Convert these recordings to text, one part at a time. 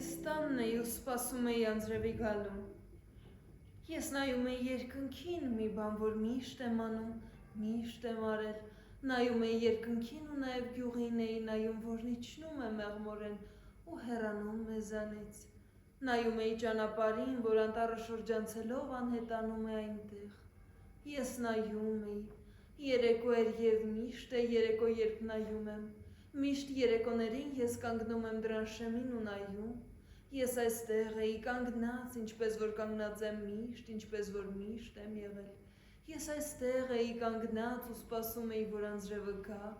Ես տանն էի ու սպասում էի անձրևի գալուն։ Ես նայում էի երկնքին մի բան, որ միշտ եմ անում, միշտ եմ արել։ Նայում էի երկնքին ու նաև գյուղին էի նայում, որն իջնում է մեղմորեն ու հեռանում մեզանից։ Նայում էի ճանապարհին, որ անտառը շրջանցելով անհետանում է այնտեղ։ Ես նայում էի, երեկո էր և միշտ է երեկո, երբ նայում եմ։ Միշտ երեկոներին ես կանգնում եմ դրան շեմին ու նայում։ Ես այստեղ էի կանգնած, ինչպես որ կանգնած եմ միշտ, ինչպես որ միշտ եմ եղել։ Ես այստեղ էի կանգնած ու սպասում էի, որ անձրևը գա,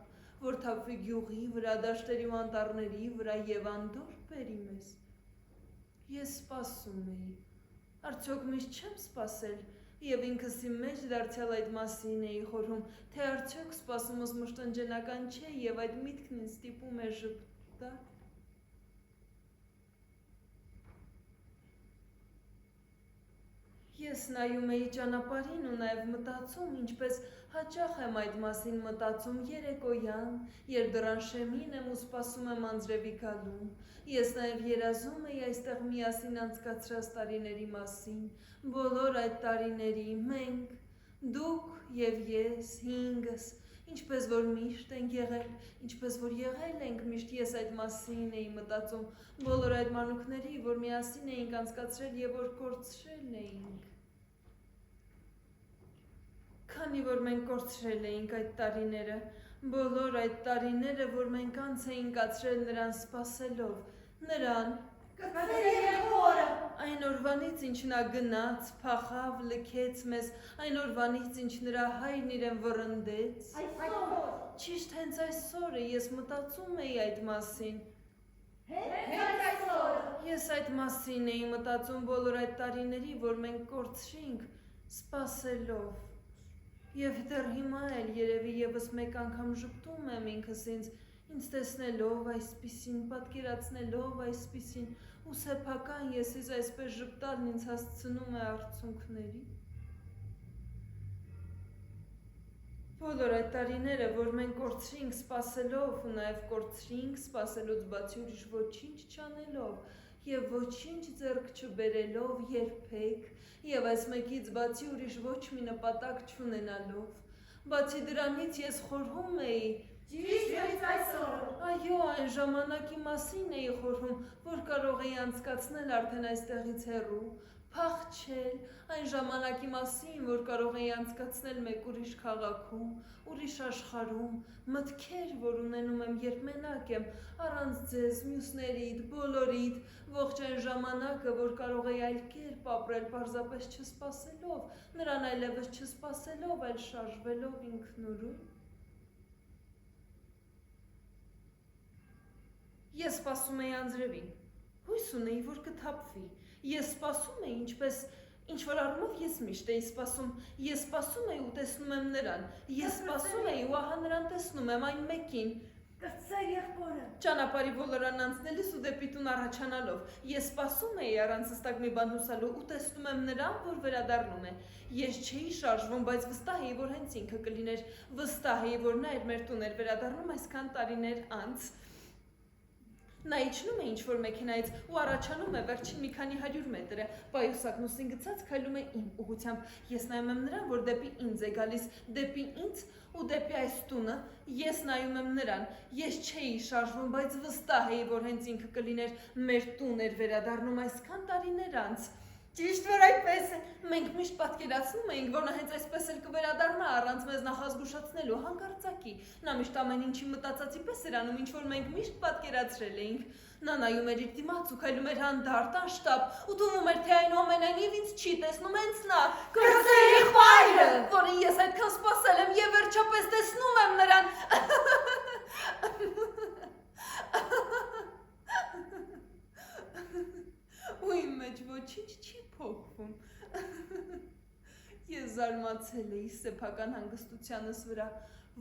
որ թափվի գյուղի վրա, դաշտերի ու անտառների վրա և անդորր բերի մեզ։ Ես սպասում էի։ Արդյոք միշտ չեմ սպասել, և ինքս իմ մեջ դարձյալ այդ մասին էի խորհում, թե արդյոք սպասումս մշտնջենական չէ և այդ միտքն ինձ ստիպում է ժպտալ։ Ես նայում էի ճանապարհին ու նաև մտածում, ինչպես հաճախ եմ այդ մասին մտածում երեկոյան, երբ դռան շեմին եմ ու սպասում եմ անձրևի գալուն։ Ես նաև երազում էի այստեղ միասին անցկացրած տարիների մասին, բոլոր այդ տարիների, մենք, դուք և ես, հինգս, ինչպես որ միշտ ենք եղել, ինչպես որ եղել ենք միշտ, ես այդ մասին էի մտածում, բոլոր այդ մանուկների, որ միասին էինք անցկացրել և որ կորցրել էինք։ Քանի որ մենք կորցրել էինք այդ տարիները, բոլոր այդ տարիները, որ մենք անց էինք կացրել նրան սպասելով, նրան այն օրվանից, ինչ նա գնաց, փախավ, լքեց մեզ, այն օրվանից, ինչ նրա հայրն իրեն վռնդեց։ Ճիշտ հենց այսօր է, ես մտածում էի այդ մասին։ Ես այդ մասին էի մտածում բոլոր այդ տարիների, որ մենք կորցրինք, սպասելով։ Եվ դեռ հիմա էլ երևի ևս մեկ անգամ ժպտում եմ ինքս ինձ տեսնելով այսպիսին, պատկերացնելով այսպիսին, ու սեփական եսից այսպես ժպտալն ինձ հասցնում է արցունքների։ Բոլոր այդ տարիները, որ մենք կորցրինք սպասելով ու նաև կորցրինք սպասելուց բացի ուրիշ ոչինչ չանելով և ոչինչ ձեռք չբերելով երբեք և այս մեկից բացի ուրիշ ոչ մի նպատակ չունենալով, բացի դրանից ես խորհում էի, ճիշտ հենց այսօր, այո, այն ժամանակի մասին էի խորհում, որ կարող էի անցկացնել արդեն այստեղից հեռու, փախչել, այն ժամանակի մասին, որ կարող էի անցկացնել մեկ ուրիշ քաղաքում, ուրիշ աշխարհում, մտքեր, որ ունենում եմ, երբ մենակ եմ, առանց ձեզ, մյուսներիդ, բոլորիդ, ողջ այն ժամանակը, որ կարող էի այլ կերպ ապրել, պարզապես չսպասելով, նրան այլևս չսպասելով, այլ շարժվելով ինքնուրույն։ Ես սպասում էի անձրևին, հույս ունեի, որ կթափվի, ես սպասում էի, ինչպես ինչ-որ առումով ես միշտ էի սպասում, ես սպասում էի ու տեսնում եմ նրան, ես սպասում էի ու ահա նրան տեսնում եմ այն մեկին, կրտսեր եղբորը, ճանապարհի ոլորան անցնելիս ու դեպի տուն առաջանալով, ես սպասում էի առանց հստակ մի բան հուսալու ու տեսնում եմ նրան, որ վերադառնում է, ես չէի շարժվում, բայց վստահ էի, որ հենց ինքը կլիներ, վստահ էի, որ նա էր մեր տուն էր վերադառնում այսքան տարիներ անց։ Նա իջնում է ինչ-որ մեքենայից ու առաջանում է վերջին մի քանի 100 մետրը, պայուսակն ուսին գցած քայլում է իմ ուղղությամբ, ես նայում եմ նրան, որ դեպի ինձ է գալիս, դեպի ինձ ու դեպի այս տունը, ես նայում եմ նրան, ես չէի շարժվում, բայց վստահ էի, որ հենց ինքը կլիներ, մեր տուն էր վերադառնում այսքան տարիներ անց։ Ճիշտ որ այդպես է, մենք միշտ պատկերացնում էինք, որ նա հենց այսպես էլ կվերադառնա առանց մեզ նախազգուշացնելու, հանկարծակի, նա միշտ ամեն ինչի մտածածի պես էր անում, ինչ որ մենք միշտ պատկերացրել էինք, նա նայում էր իր դիմաց ու քայլում էր հանդարտ, անշտապ, ու թվում էր, թե այնուամենայնիվ ինձ չի տեսնում, հենց նա, կրտսեր եղբայրը, որին ես այդքան սպասել եմ և վերջապես տեսնում եմ նրան։ Ու իմ մեջ ոչինչ չի փոխվում։ Ես զարմացել էի սեփական հանգստությանս վրա,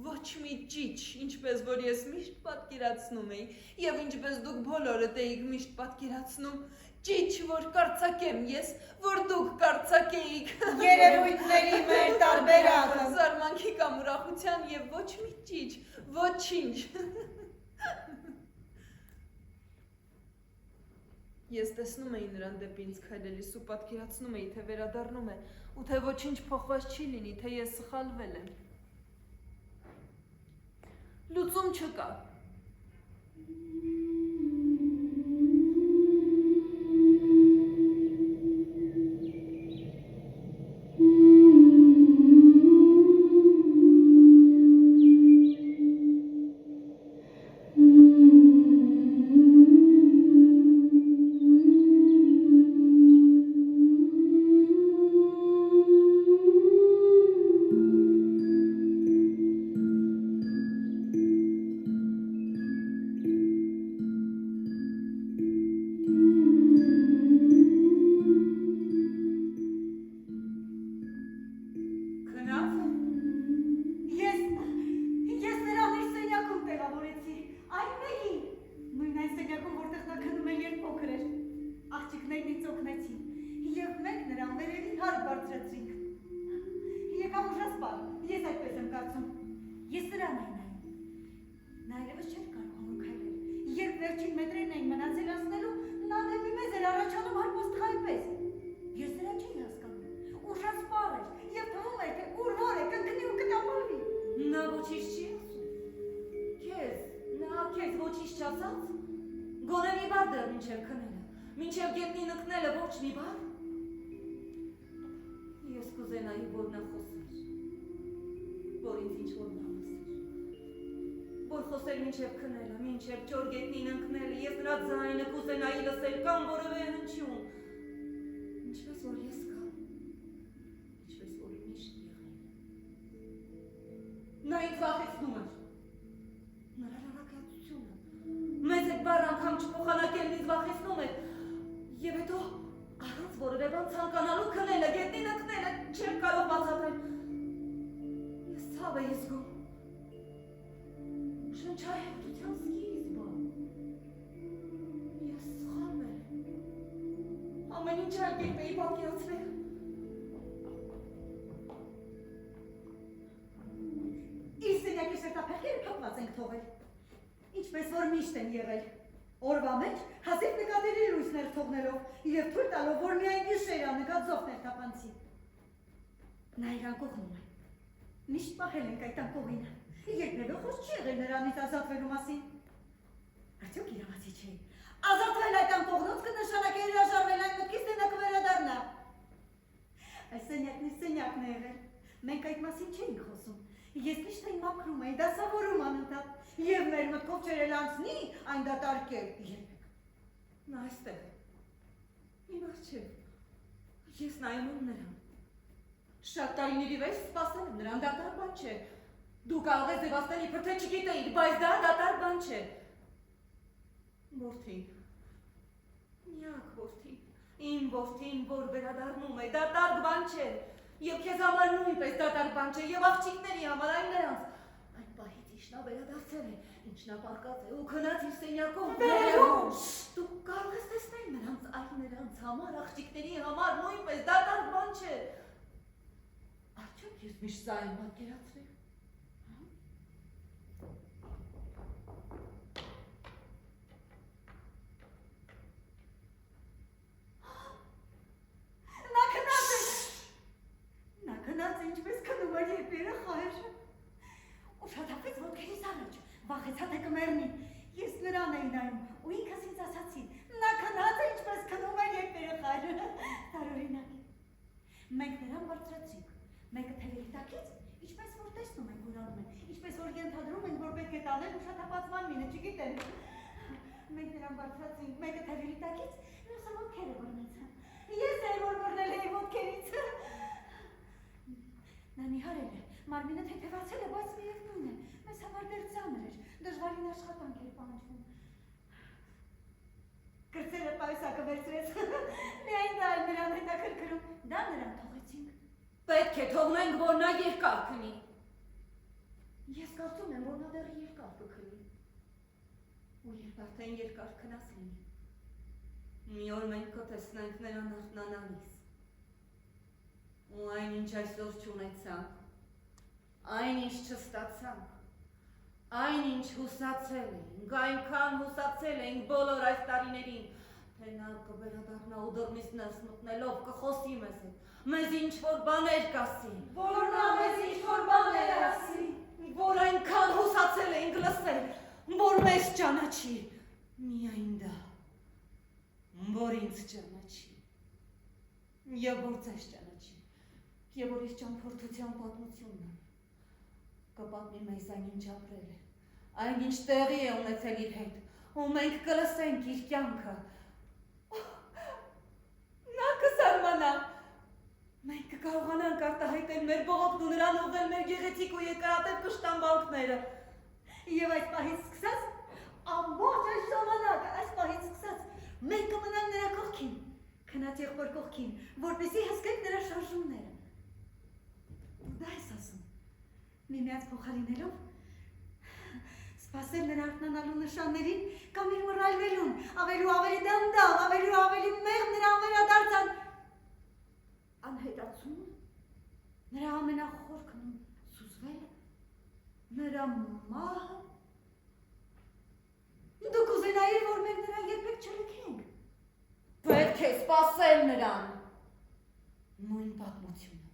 ոչ մի ճիչ, ինչպես որ ես միշտ պատկերացնում էի, և ինչպես դուք բոլորդ էիք միշտ պատկերացնում, ճիչ, որ կարծակեմ ես, որ դուք կարծակեիք։ երևույթների մեր տարբերակը, զարմանքի կամ ուրախության և ոչ մի ճիչ, ոչինչ։ Ես տեսնում էի նրան դեպի ինձ քայլելիս ու պատկերացնում էի, թե վերադառնում է, ու թե ոչինչ փոխված չի լինի, թե ես սխալվել եմ։ Լուծում չկա։ Ինչպես որ միշտ են եղել, օրվա մեջ հազիվ նկատելի լույսներ թողնելով և թույլ տալով, որ միայն գիշերը նկատվող ներթափանցի։ Նա իրան կողնում է, միշտ պահել ենք այդ անկողինը, երբևէ խոսք չի եղել նրանից ազատվելու մասին։ Արդյոք իրավացի չէ, ազատվել այդ անկողնոց կնշանակի հրաժարվել այն մտքից, թե նա կվերադառնա։ Այս սենյակն է եղել, մենք այդ մասին չէինք խոսում, ես միշտ այն մաքրում էի, դասավորում անընդհատ, և մեր մտքով չէր էլ անցնի այն դատարկել երբեք։ Նա այստեղ է, իմ առջև, ես նայում եմ նրան, շատ տարիների վեր սպասել եմ նրան, դատարկ բան չէ, դու կարող ես ձևացնել իբր թե չգիտեիր, բայց դա դատարկ բան չէ։ Որդին, միակ որդին, իմ որդին, որ վերադառնում է, դատարկ բան չէ, և քեզ համար նույնպես դատարկ բան չէ, և աղջիկների համար այն նրանց, այն պահից ինչ նա վերադարձել է, ինչ նա պարկած է ու քնած իր սենյակում, դու կարող ես տեսնել նրանց, այն նրանց համար, աղջիկների համար նույնպես դատարկ բան չէ։ Արդյոք ես միշտ սա եմ պատկերացրել։ Ինչպես քնում էր երբ երեխա էր, ուշաթափվեց ոտքերիս առաջ, վախեցա թե կմեռնի, ես նրան էի նայում ու ինքս ինձ ասացի, նա քնած է ինչպես քնում էր երբ երեխա էր, տարօրինակ է։ Մենք նրան բարձրացինք, մեկը թևերի տակից, ինչպես որ տեսնում ենք որ անում են, ինչպես որ ենթադրում ենք, որ պետք է տանել ուշաթափածման մինը, չգիտեմ։ Մենք նրան բարձրացինք, մեկը թևերի տակից, մյուսը ոտքերը բռնեցան, ես էի որ բռնել էի ոտքերից։ Նա նիհարել է, մարմինը թեթևացել է, բայց միևնույն է, մեզ համար դեռ ծանր էր, դժվարին աշխատանք էր պահանջվում։ Կրծերը պայուսակը վերցրեց, միայն դա էր նրան հետաքրքրում, դա նրան թողեցինք։ Պետք է թողնենք, որ նա երկար քնի։ Ես կարծում եմ, որ նա դեռ երկար կքնի։ Ու երբ արդեն երկար քնած լինի, մի օր մենք կտեսնենք նրան արթնանալիս։ Ու այնինչ այսօր չունեցանք, այնինչ չստացանք, այնինչ հուսացել էինք, այնքան հուսացել էինք բոլոր այս տարիներին, Թե նա կվերադառնա ու դռնից ներս մտնելով կխոսի մեզ հետ, մեզ ինչ-որ բաներ կասի։ Որ նա մեզ ինչ-որ բաներ ասի։ Որ այնքան հուսացել էինք լսել, որ մեզ ճանաչի, միայն դա, որ ինձ ճանաչի, և որ ձեզ ճանաչի, և որ իր ճամփորդության պատմությունն է, կպատմի մեզ այն ինչ ապրել է, այն ինչ տեղի է ունեցել իր հետ, ու մենք կլսենք իր կյանքը, նա կզարմանա, մենք կկարողանանք արտահայտել մեր բողոքն ու նրան ուղղել մեր գեղեցիկ ու երկարատև կշտամբանքները։ Եվ այս պահից սկսած, ամբողջ այս ժամանակը, այս պահից սկսած, մենք կմնանք նրա կողքին, քնած եղբոր կողքին, որպեսզի հասկենք նրա շարժումները։ Դա ես ասում, միմյանց փոխարինելով, սպասել նրա արթնանալու նշաններին կամ իր մռայլվելուն, ավելի ու ավելի դանդաղ, ավելի ու ավելի մեղմ նրա վերադարձան անհետացումը, նրա ամենախորքն ու սուզվելը, նրա մահը։ Դուք ուզենայիր, որ մենք նրան երբեք չլքենք։ Պետք է սպասել նրան։ Նույն պատմությունը։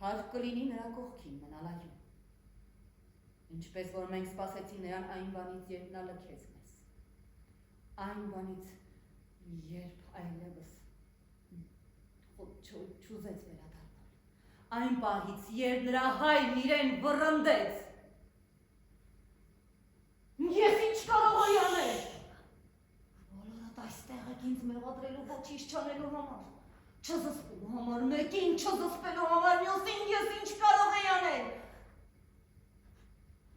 Հարկ կլինի նրա կողքին մնալ այո։ Ինչպես որ մենք սպասեցի նրան այն բանից, երբ նա լքեց մեզ։ Այն բանից, երբ այլևս չուզեց վերադառնալ։ Այն պահից, երբ նրա հայրն իրեն վռնդեց։ Ես ինչ կարող էի անել։ Բոլորդ այստեղ եք ինձ մեղադրելու ոչինչ չանելու համար, չզսպելու համար, մեկին չզսպելու համար, մյուսին ես ինչ կարող էի անել։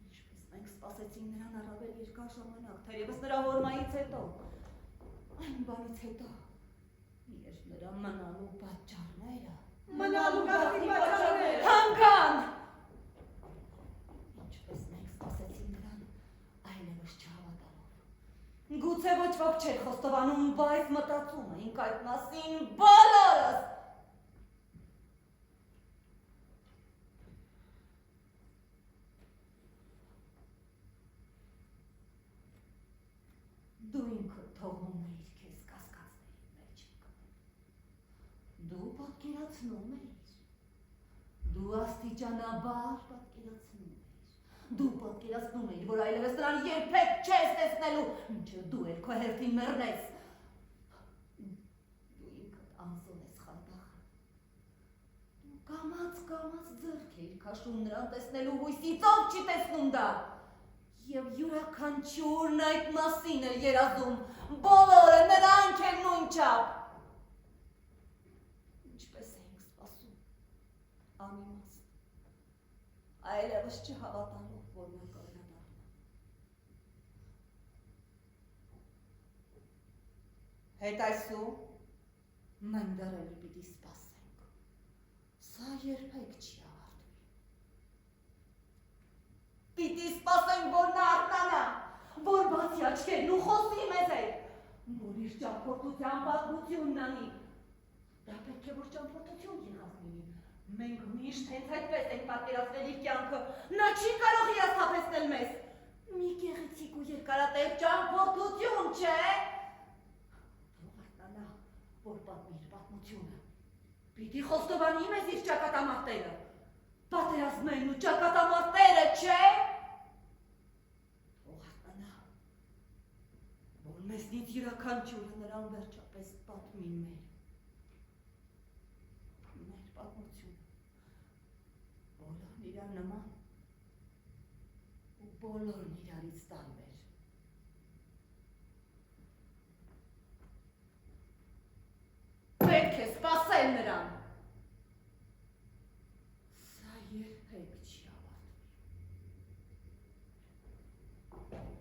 Ինչպես մենք սպասեցինք նրան առավել երկար ժամանակ, թերևս նրա հորմայից հետո, այն բանից հետո, երբ նրա մնալու պատճառները, Մնալու գաղտնի պատճառները, հանգան։ Ինչպես մենք սպասեցինք նրան, այլևս չհավատալով։ Գուցե ոչ ոք չէր խոստովանում, բայց մտածում էինք այդ մասին բոլորս։ Դու ինքդ թողնում էիր քեզ կասկածների մեջ ընկնել։ Դու պատկերացնում էիր։ Դու աստիճանաբար պատկերացնում էիր։ Դու պատկերացնում էիր, որ այլևս նրան երբեք չես տեսնելու, ինչը դու էլ քո հերթին մեռնես։ Դու ինքդ անզոն ես խարդախը։ Դու կամաց ձեռք էիր քաշում նրան տեսնելու հույսից, ով չի տեսնում դա։ Եվ յուրաքանչյուրն այդ մասին էր երազում, բոլորը նրանք են նույն չափ։ Ինչպես էինք սպասում, անիմաստ, այլևս չհավատալով, որ նա կվերադառնա։ Հետայսու մենք դեռ էլի պիտի սպասենք, սա երբեք չի ավարտվի։ Պիտի սպասենք, որ նա արթնանա, որ բացի աչքերն ու խոսի մեզ հետ, որ իր ճամփորդության պատմությունն անի։ Դա պետք է որ ճամփորդություն եղած լինի։ Մենք միշտ հենց այդպես ենք պատկերացրել իր կյանքը, նա չի կարող հիասթափեցնել մեզ։ Մի գեղեցիկ ու երկարատև ճամփորդություն, չէ՞։ Թող արթնանա, որ պատմի իր պատմությունը։ Պիտի խոստովանի մեզ իր ճակատամարտերը։ Պատերազմներն ու ճակատամարտերը, չէ՞։ Թող արթնանա, որ մեզնից յուրաքանչյուրը նրան վերջապես պատմի մեր պատմությունը։ Բոլորն իրար նման ու բոլորն իրարից տարբեր։ Պետք է սպասել նրան։ Սա երբեք չի ավարտվի։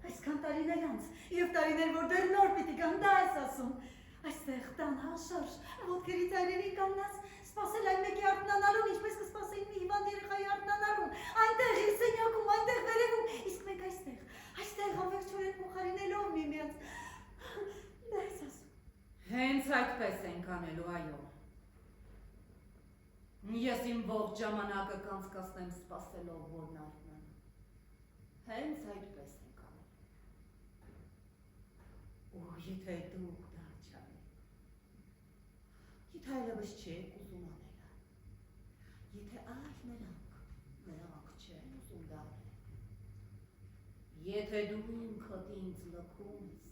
այսքան տարիներ անց, և տարիներ, որ դեռ նոր պիտի գան, դա ես ասում։ Այստեղ տան հաշարժ, ոտքերի ծայրերին կանգնած, սպասել այն մեկի արթնանալուն, ինչպես կսպասեին մի հիվանդ երեխայի արթնանալուն, այնտեղ իր սենյակում, այնտեղ վերևում, իսկ մենք այստեղ ամբողջորեն փոխարինելով միմյանց։ Դա ես ասում։ Հենց այդպես ենք անելու, այո։ Ես իմ ողջ ժամանակը կանցկացնեմ սպասելով, որ նա արթնանա։ Հենց այդպես ենք անելու։ Ու եթե դուք դա չանեք, եթե այլևս չեք ուզում անել, եթե այլ նրանք չեն ուզում դառնել, եթե դու ինքդ ինձ լքում ես,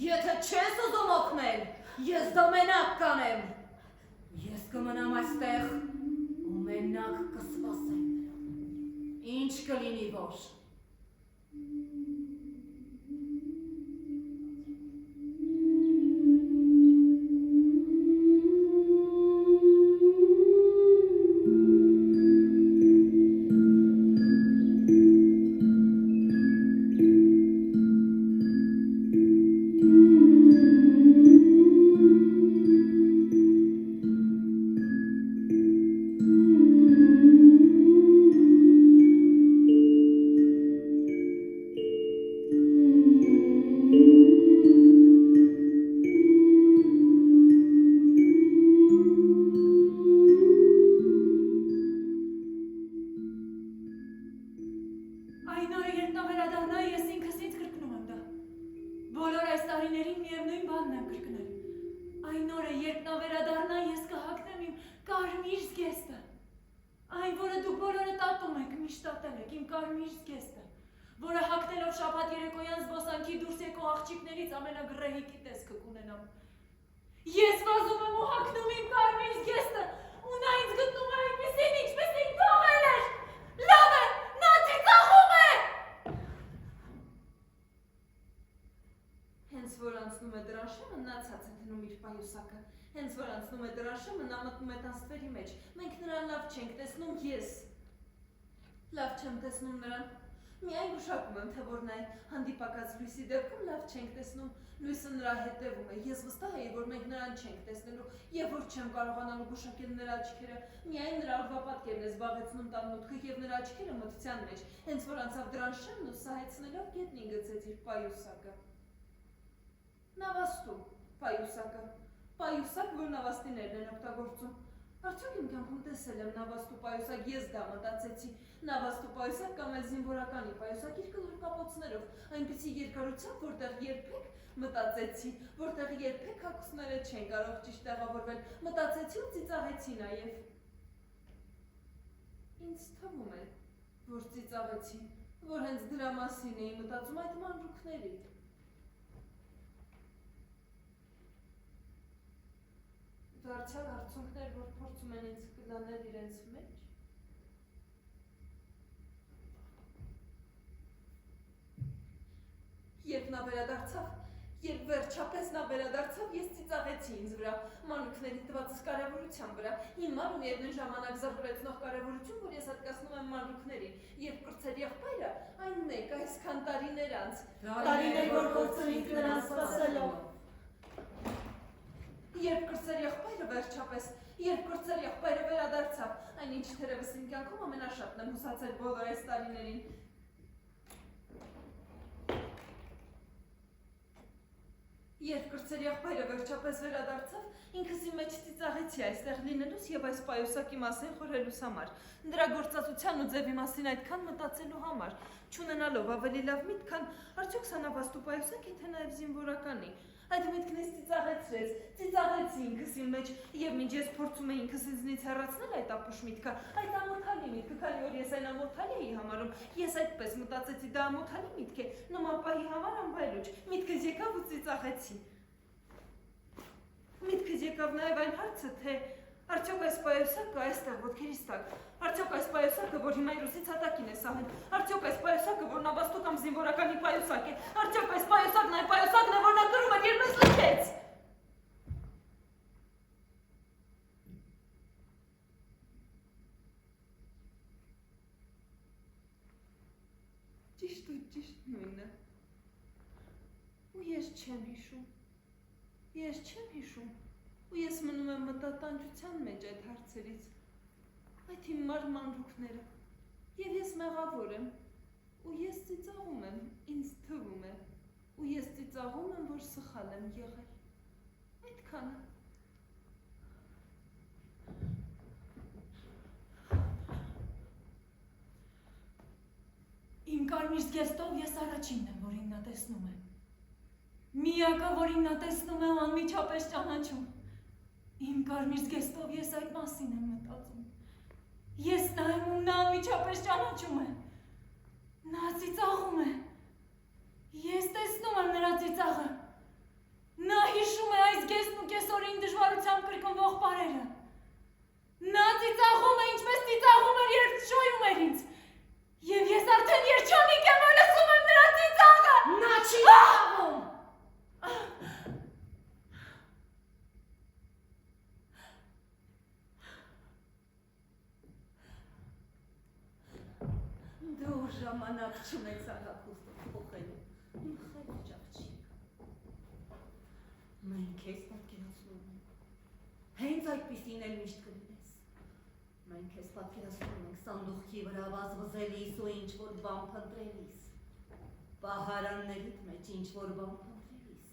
եթե չես ուզում օգնել, ես դա մենակ կանեմ, ես կմնամ այստեղ ու մենակ կսպասեմ նրան, ինչ կլինի որ։ Որը հագնելով շաբաթ երեկոյան զբոսանքի դուրս եկող աղջիկներից ամենագրեհիկի տեսքը կունենամ։ Ես վազում եմ ու հագնում իմ կարմիր զգեստը, ու նա ինձ գտնում է այնպիսին, ինչպիսին թողել էր։ Լավ է, նա ծիծաղում է։ Հենց որ անցնում է դրան շեմը, նա ցած է դնում իր պայուսակը։ Հենց որ անցնում է դրան շեմը, նա մտնում է տանստվերի մեջ։ Մենք նրան լավ չենք տեսնում, ես լավ չեմ տեսնում նրան։ Միայն գուշակում եմ, թե որ նա հանդիպակաց լույսի դեպքում լավ չենք տեսնում, լույսը նրա հետևում է, ես վստահ էի, որ մենք նրան չենք տեսնելու և որ չեմ կարողանալու գուշակել նրա աչքերը, միայն նրա օրվա պատկերն է զբաղեցնում տան մուտքը և նրա աչքերը մթության մեջ, հենց որ անցավ դրան շեմն ու սահեցնելով գետնին գցեց իր պայուսակը։ Նավաստու պայուսակը, պայուսակ, որ նավաստիներն են օգտագործում։ Արդյոք իմ կյանքում տեսել եմ նավաստու պայուսակ, ես դա մտածեցի, նավաստու պայուսակ կամ էլ զինվորականի պայուսակ իր կլոր կապոցներով, այնպիսի երկարությամբ, որտեղ երբեք մտածեցի, որտեղ երբեք հագուստները չեն կարող ճիշտ տեղավորվել, մտածեցի ու ծիծաղեցի նաև։ Ինձ թվում է, որ ծիծաղեցի, որ հենց դրա մասին էի մտածում այդ մանրուքների։ Դարձյալ արդյունքներ, որ փորձում են ինձ կլանել իրենց մեջ։ Երբ նա վերադարձավ, երբ վերջապես նա վերադարձավ, ես ծիծաղեցի ինձ վրա, մանրուքների տվածս կարևորության վրա, հիմար ու միևնույն ժամանակ զարհուրեցնող կարևորություն, որ ես հատկացնում եմ մանրուքներին, երբ կրծեր եղբայրը, այն մեկ այսքան տարիներ անց, տարիներ, որ գործունիկ նրան սպասելով։ Երբ կրծեր եղբայրը վերջապես, երբ կրծեր եղբայրը վերադարձավ, այնինչ թերևս իմ կյանքում ամենաշատն եմ հուսացել բոլոր այս տարիներին։ Երբ կրծեր եղբայրը վերջապես վերադարձավ, ինքս իմ մեջ ծիծաղեցի այստեղ լինելուց և այս պայուսակի մասին խորհելուս համար, նրա գործածության ու ձևի մասին այդքան մտածելու համար, չունենալով ավելի լավ միտք, քան արդյոք սա նավաստու պայուսակ է, թե նաև զինվորականի։ Այդ միտքն ինձ ծիծաղեցրեց, ծիծաղեցի ինքս իմ մեջ, և մինչ ես փորձում էի ինքս ինձնից հեռացնել այդ ապուշ միտքը, այդ ամոթալի միտքը, քանի որ ես այն ամոթալի էի համարում, ես այդպես մտածեցի, դա ամոթալի միտք է, նման պահի համար անվայելուչ, միտքս եկավ ու ծիծաղեցի։ Միտքս եկավ նաև այն հարցը, թե արդյոք այս պայուսակը այստեղ ոտքերիս տակ, արդյոք այս պայուսակը, որ հիմա իրուսից հատակին է սահել, արդյոք այս պայուսակը, որ նավաստու կամ զինվորականի պայուսակ է, արդյոք այս պայուսակն այն պայուսակն է, որ նա կրում էր, երբ մեզ լքեց։ Ճիշտ ու ճիշտ նույնը։ Ու ես չեմ հիշում, ու ես մնում եմ մտատանջության մեջ այդ հարցերից, այդ հիմար մանրուքները, և ես մեղավոր եմ, ու ես ծիծաղում եմ, ինձ թվում է, ու ես ծիծաղում եմ, որ սխալ եմ եղել, այդքանը։ Իմ կարմիր զգեստով ես առաջինն եմ, որին նա տեսնում է։ Միակը, որին նա տեսնում է ու անմիջապես ճանաչում։ Իմ կարմիր զգեստով ես այդ մասին եմ մտածում։ Ես նայում ու նա անմիջապես ճանաչում է։ Նա ծիծաղում է։ Ես տեսնում եմ նրա ծիծաղը։ Նա հիշում է այս զգեստն ու կեսօրին դժվարությամբ կրկնվող պարերը։ Նա ծիծաղում է, ինչպես ծիծաղում էր, երբ շոյում էր ինձ։ Եվ ես արդեն երջանիկ եմ, որ լսում եմ նրա ծիծաղը։ Նա չի ծիծաղում։ Դու ժամանակ չունեցար հագուստը փոխելու, իմ խելոջ աղջիկ։ Մենք քեզ պատկերացնում ենք, հենց այդպիսին էլ միշտ կլինես։ Մենք քեզ պատկերացնում ենք սանդուղքի վրա վազվզելիս ու ինչ-որ բան փնտրելիս, պահարաններիդ մեջ ինչ-որ բան փնտրելիս,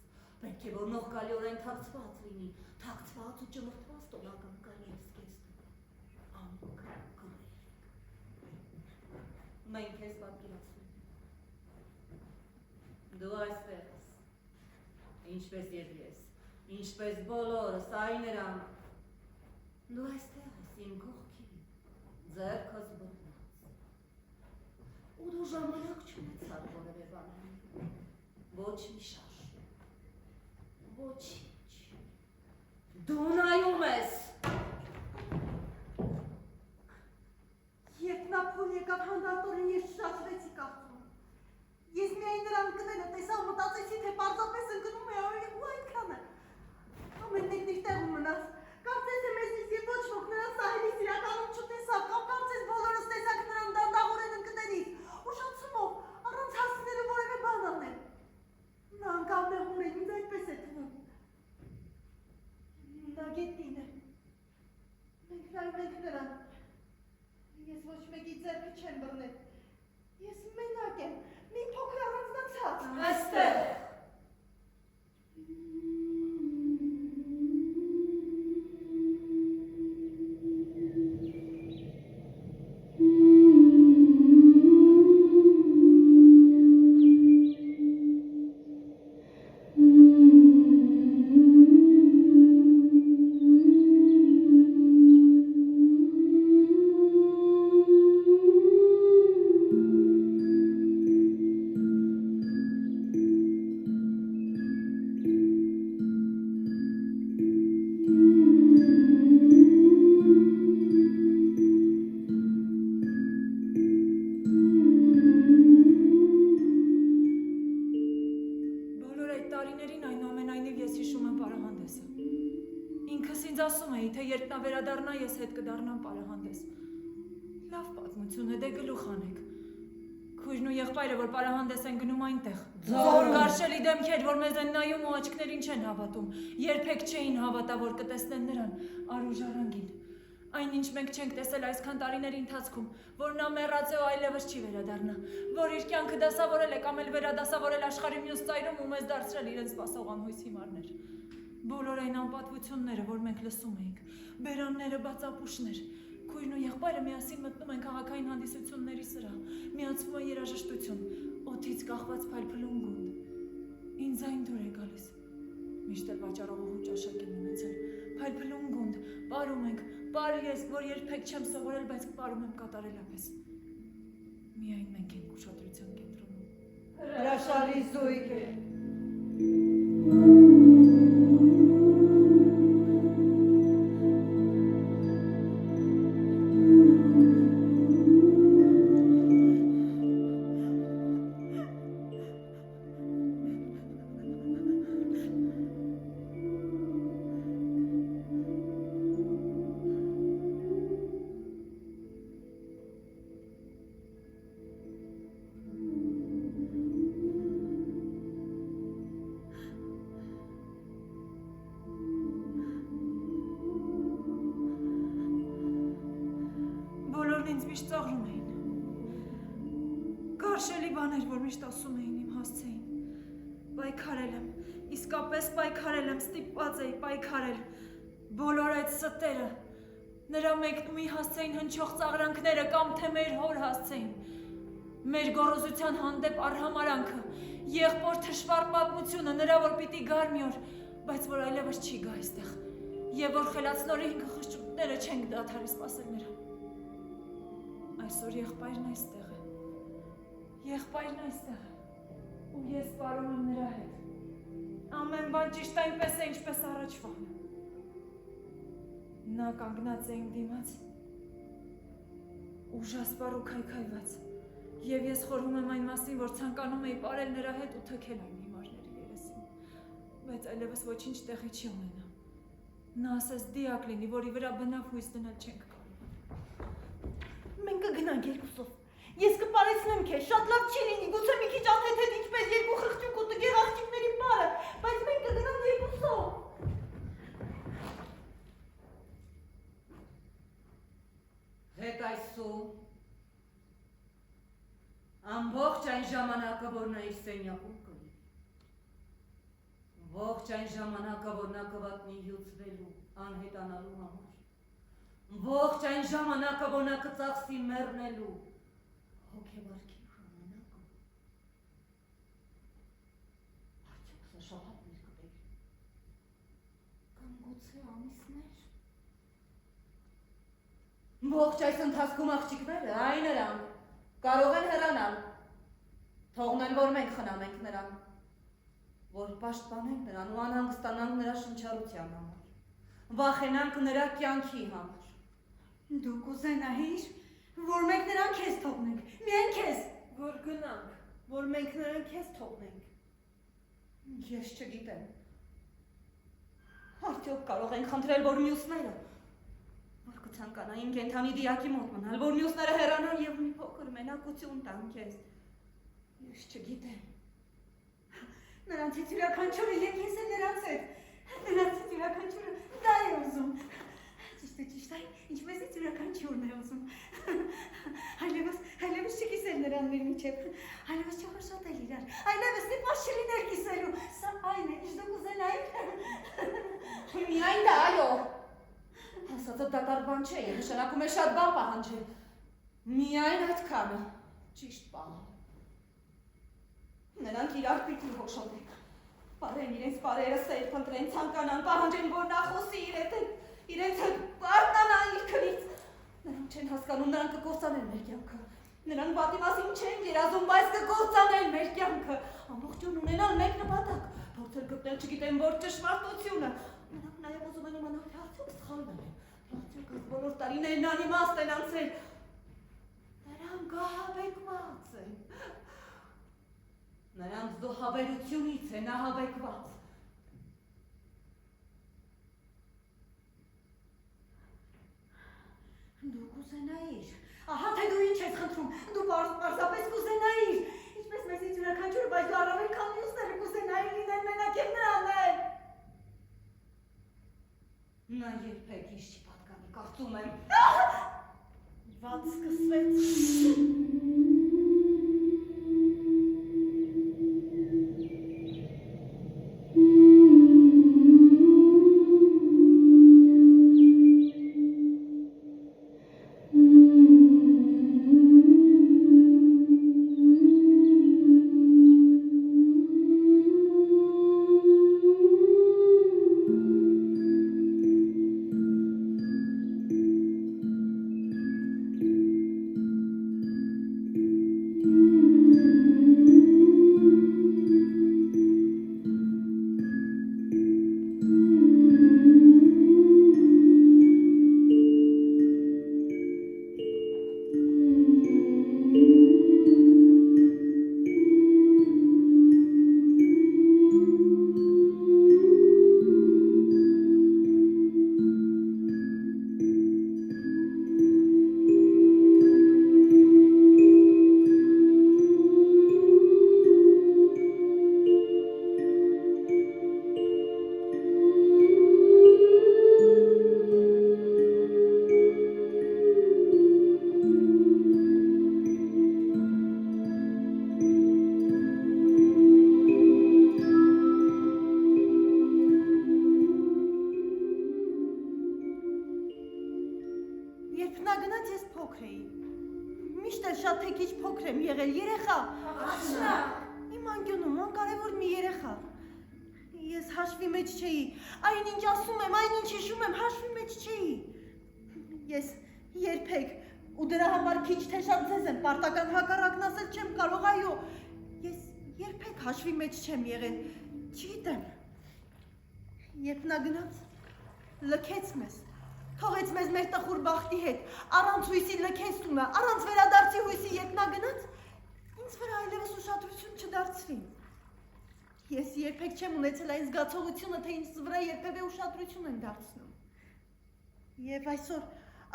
պետք է որ նողկալիորեն թաքցված լինի, թաքցված ու ճմրթված տոնական կարիև զգեստը, ամուկ գրել։ Մենք քեզ պատկերացնում ենք։ Դու այստեղ ես, ինչպես և ես, ինչպես բոլորս, այ նրանք։ Դու այստեղ ես իմ կողքին, ձեռքս բռնած։ Ու դու ժամանակ չունեցար որևէ բան անել, ոչ մի շարժում, ոչինչ։ Դու նայում ես։ Երբ նա փոլ եկավ հանդարտորեն ես շշացրեցի կարծում։ Ես միայն նրան կները տեսա ու մտածեցի, թե պարզապես ընկնում է ու այդքանը։ Ամեն մեկն իր տեղում մնաց։ Կարծես թե մեզնից և ոչ ոք նրան սահելիս իրականում չտեսավ, կամ կարծես բոլորս տեսակ նրան դանդաղորեն ընկներից, ուշացումով, առանց հասցնելու որևէ բան անել։ Նա անգամ նեղում էր, ինձ այդպես է թվում։ Նա գետին է։ Մենք նայում ենք նրան։ Ես ոչ մեկի ձեռքը չեմ բռնել։ Ես մենակ եմ, մի փոքր առանձնացած։ Այստեղ։ Երբ նա վերադառնա, ես հետ կդառնամ պարահանդես։ Լավ պատմություն է, դե գլուխ անեք։ Քույրն ու եղբայրը, որ պարահանդես են գնում այնտեղ։ Կարշելի դեմքեր, որ մեզ են նայում ու աչքներին չեն հավատում։ Երբեք չէին հավատա, որ կտեսնեն նրան, առու ժառանգին։ Այնինչ մենք չենք տեսել այսքան տարիների ընթացքում, որ նա մեռած է ու այլևս չի վերադառնա, որ իր կյանքը դասավորել է կամ էլ վերադասավորել աշխարհի մյուս ծայրում ու մեզ դարձրել իրեն սպասող անհույս հիմարներ։ Բոլոր այն անպատվությունները, որ մենք լսում էինք, բերանները, բացապուշներ, քույրն ու եղբայրը միասին մտնում են քաղաքային հանդիսությունների սրահ, միացվում են երաժշտություն, օդից կախված փայլփլուն գունդ։ Ինձ այն դուր է գալիս։ Միշտ էլ վաճառողու ճաշակ եմ ունեցել, փայլփլուն գունդ, պարում ենք, պարի ես, որ երբեք չեմ սովորել, բայց պարում եմ կատարելապես։ Միայն մենք ենք ուշադրության կենտրոնում։ Հրաշալի զույգ է։ Ինձ միշտ ծաղրում էին։ Կարշելի բաներ, որ միշտ ասում էին իմ հասցեին։ Պայքարել եմ, իսկապես պայքարել եմ, ստիպված էի պայքարել։ Բոլոր այդ ստերը, նրա մեկնումի հասցեին հնչող ծաղրանքները կամ թե մեր հոր հասցեին։ Մեր գոռոզության հանդեպ արհամարանքը, Եղբոր թշվառ պատմությունը նրա որ պիտի գար մի օր, բայց որ այլևս չի գա այստեղ։ Եվ որ խելացնորի ինքը խղճուկները չենք դադարի սպասել նրան։ Այսօր եղբայրն այստեղ է։ Եղբայրն այստեղ է։ Ու ես պարում եմ նրա հետ։ Ամեն բան ճիշտ այնպես է, ինչպես առաջվա։ Նա կանգնած է իմ դիմաց, ուժասպառ ու քայքայված, և ես խորհում եմ այն մասին, որ ցանկանում էի պարել նրա հետ ու թքել այն հիմարների երեսին, բայց այլևս ոչինչ տեղի չի ունենա։ Նա ասես դիակ լինի, որի վրա բնավ հույս դնել չենք կարող։ Մենք կգնանք երկուսով։ Ես կպարեցնեմ քեզ, շատ լավ չի լինի, գուցե մի քիչ անհեթեթ ինչպես երկու խղճուկ ու տգեղ աղջիկների պարը, բայց մենք կգնանք երկուսով։ Հետ այսու ամբողջ այն ժամանակը, որ նա իր սենյակում կլինի, ողջ այն ժամանակը, որ նա կվատնի հյուծվելու, անհետանալու համար, ողջ այն ժամանակը, որ նա կծախսի մեռնելու, հոգեվարքի ժամանակը, արդյոք սա շաբաթներ կբերի, կամ գուցե ամիսներ, ողջ այս ընթացքում աղջիկները, այ նրանք, կարող են հեռանալ, թողնել, որ մենք խնամենք նրան, որ պաշտպանենք նրան ու անհանգստանանք նրա շնչառության համար, վախենանք նրա կյանքի համար։ Դու կուզենայիր, որ մենք նրան քեզ թողնենք, միայն քեզ։ Որ գնանք, որ մենք նրան քեզ թողնենք։ Ես չգիտեմ, արդյոք կարող ենք խնդրել, որ մյուսները, որ կցանկանային կենդանի դիակի մոտ մնալ, որ մյուսները հեռանան և մի փոքր մենակություն տան քեզ, ես չգիտեմ։ Նրանցից յուրաքանչյուրը և ես եմ նրանց հետ, նրանցից յուրաքանչյուրը դա է ուզում։ Ճիշտ այն, ինչպեսից յուրաքանչյուրն է ուզում։ Այլևս չկիսել նրան մեր միջև, այլևս չխրշոտել իրար, այլևս սիպաշ չլիներ կիսելու, սա այն է, ինչ դուք ուզենայիք։ Միայն դա, այո։ Ասածը դատարկ բան չէ և նշանակում է շատ բան պահանջել, միայն այդքանը ճիշտ բան։ Նրանք իրար պիտի հոշոտեն, պարեն իրենց պարերը սեր փնտրեն, ցանկանան, պահանջեն, որ նա խոսի իրենց հետ արթնանա իր քնից։ Նրանք չեն հասկանում, նրանք կկործանեն մեր կյանքը։ Նրանք պատի մասին չեն երազում, բայց կկործանեն մեր կյանքը։ Ամբողջություն ունենալ մեկ նպատակ, փորձել գտնել չգիտեմ որ ճշմարտությունը։ Նրանք նաև ուզում են իմանալ, թե արդյոք սխալվել են, արդյոք այս բոլոր տարիներն անիմաստ են անցել։ Նրանք ահաբեկված են։ Նրանց զոհաբերությունից են ահաբեկված։ Դու կուզենայիր, ահա թե դու ինչ ես խնդրում, դու պարզապես կուզենայիր, ինչպես մեզից յուրաքանչյուրը, բայց դու առավել քան մյուսները կուզենայիր լինել մենակ և նրան։ Նա երբեք իշ չի պատկանի, կարծում եմ։ Վատ սկսվեց։ Շատ թե քիչ փոքր եմ եղել, երեխա։ Աշնա, Իմ Մանկյունում անկարևոր մի երեխա։ Ես հաշվի մեջ չէի, այնինչ ասում եմ, այնինչ հիշում եմ, հաշվի մեջ չէի։ Ես երբեք ու դրա համար քիչ թե շատ ձեզ եմ պարտական հակառակն ասել չեմ կարող, այո։ Ես երբեք հաշվի մեջ չեմ եղել, չգիտեմ։ Երբ նա գնաց, լքեց մեզ, թողեց մեզ մեր տխուր բախտի հետ, առանց հույսի լքեց տունը, առանց վերադարձի հույսի, երբ նա գնաց, ինձ վրա այլևս ուշադրություն չդարձրին։ Ես երբեք չեմ ունեցել այն զգացողությունը, թե ինձ վրա երբևէ ուշադրություն են դարձնում։ Եվ այսօր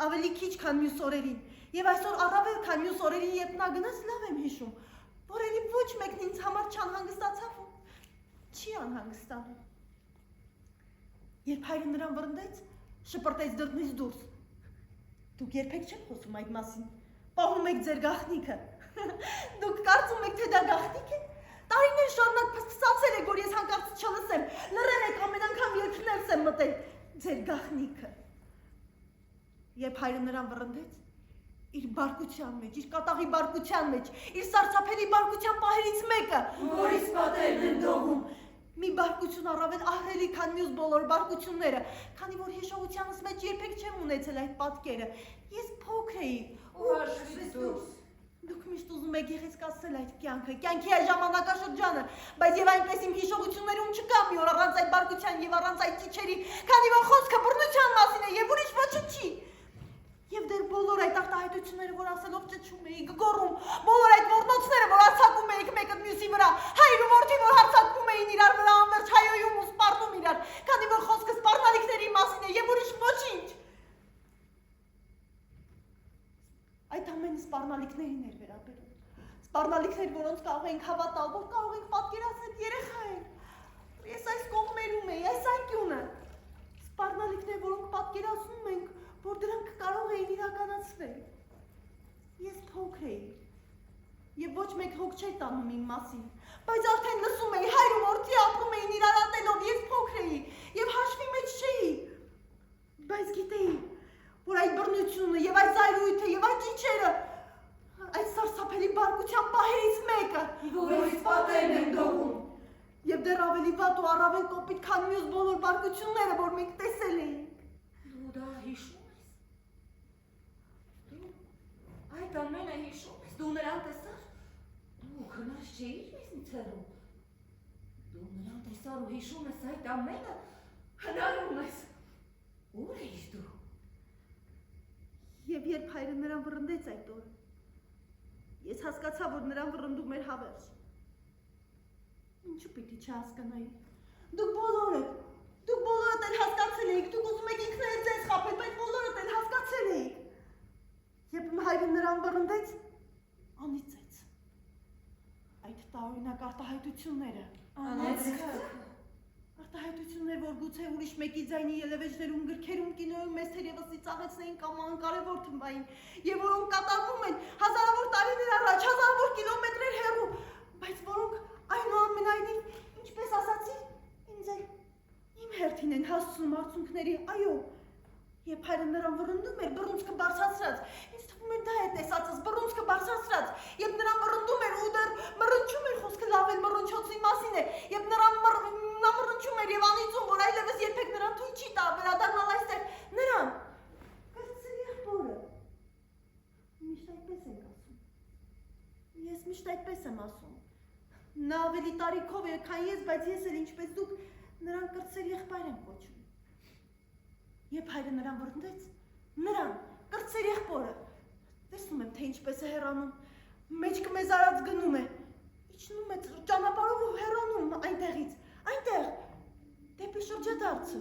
ավելի քիչ քան մյուս օրերին, եւ այսօր առավել քան մյուս օրերին, երբ նա գնաց, լավ եմ հիշում, որ էլի ոչ մեկն ինձ համար չանհանգստացավ ու չի անհանգստանում։ Երբ հայրը նրան վռնդեց, շպրտեց դռնից դուրս։ Դուք երբեք չեք խոսում այդ մասին, պահում եք ձեր գաղտնիքը։ Դուք կարծում եք, թե դա գաղտնիք է։ Տարիներ շարունակ փսփսացել եք, որ ես հանկարծ չլսեմ, լռել եք ամեն անգամ երբ ներս եմ մտել ձեր գաղտնիքը։ Երբ հայրը նրան վռնդեց, իր բարկության մեջ, իր կատաղի բարկության մեջ, իր սարսափելի բարկության պահերից մեկը, որից պատերն են դողում, մի բարկություն առավել ահռելի քան մյուս բոլոր բարկությունները, քանի որ հիշողությանս մեջ երբեք չեմ ունեցել այդ պատկերը։ Ես փոքր էի ու հաշվից դուրս։ Դուք միշտ ուզում եք գեղեցկացնել այդ կյանքը, կյանքի այդ ժամանակաշրջանը, բայց եւ այնպես իմ հիշողություններում չկա մի օր առանց այդ բարկության եւ առանց այդ ճիչերի, քանի որ խոսքը բռնության մասին է եւ ուրիշ ոչինչ չի։ Եվ դեռ բոլոր այդ արտահայտությունները, որ ասելով ճչում էի, գոռում, բոլոր այդ ոռնոցները, որ արձակում էիք մեկը մյուսի վրա, հայր ու որդի, որ հարձակվում էին իրար վրա անվերջ հայոյում ու սպառնում իրար, քանի որ խոսքը սպառնալիքների մասին է եւ ուրիշ ոչինչ։ Այդ ամենը սպառնալիքներին էր վերաբերում։ Սպառնալիքներ, որոնց կարող ենք հավատալ, որ կարող ենք պատկերացնել երեխա են։ Ես այս կողմերում էի, այս անկյունը։ Սպառնալիքներ, որոնք պատկերացնում ենք, որ դրանք կարող էին իրականացվել։ Ես փոքր էի եւ ոչ մեկ հոգ չէր տանում իմ մասին, բայց արդեն լսում էի հայր ու որդի ապրում էին իրար ատելով, ես փոքր էի եւ հաշվի մեջ չէի, բայց գիտեի, որ այդ բռնությունը եւ այդ զայրույթը եւ այդ ճիչերը, այդ սարսափելի բարկության պահերից մեկը, որից պատերն են դողում, եւ դեռ ավելի վատ ու առավել կոպիտ քան մյուս բոլոր բարկությունները, որ մենք տեսել էինք։ Դու դա հիշում ես։ Դու այդ ամենը հիշում ես, դու նրան տեսար։ Դու քնած չէիր մեզնից հեռու։ Դու նրան տեսար ու հիշում ես այդ ամենը, հնարում ես։ Ուր էիր դու։ Եվ երբ հայրը նրան վռնդեց այդ օրը, ես հասկացա, որ նրան վռնդում էր հավերժ։ Ինչու պիտի չհասկանայի։ Դուք բոլորդ էլ հասկացել էիք, դուք ուզում եք ինքներդ ձեզ խաբել, բայց բոլորդ էլ հասկացել էիք։ Երբ հայրը նրան վռնդեց, անիծեց։ Այդ տարօրինակ արտահայտությունները։ Անեցքը։ Արտահայտություններ, որ գուցե ուրիշ մեկի ձայնի ելևէջներում, գրքերում, կինոյում մեզ թերևս ծիծաղեցնեին կամ անկարևոր թվային, եւ որոնք կատարվում են հազարավոր տարիներ առաջ, հազարավոր կիլոմետրեր հեռու, բայց որոնք այնուամենայնիվ, ինչպես ասացի, ինձ էլ իմ հերթին են հասցնում արցունքների, այո, երբ հայրը նրան վռնդում էր, բռունցքը բարձրացրած, ինձ թվում է դա է տեսածս, բռունցքը բարձրացրած, երբ նրան վռնդում էր ու դեռ մռնչում էր, խոսքը լավ էլ մռնչոցի մասին է, երբ նա մռնչում էր եւ անիծում, որ այլևս երբեք նրան թույլ չի տա վերադառնալ այստեղ, նրան, կրծել եղբորը, միշտ այդպես ենք ասում, ես միշտ այդպես եմ ասում, նա ավելի տարիքով է, քան ես, բայց ես էլ ինչպես դուք նրան կրծել եղբայր եմ կոչում։ Երբ հայրը նրան վռնդեց, նրան, կրծել եղբորը, տեսնում եմ, թե ինչպես է հեռանում, մեջքը մեզ արած գնում է, իջնում է ճանապարհով ու հեռանում այնտեղից, այնտեղ, դեպի շրջադարձը,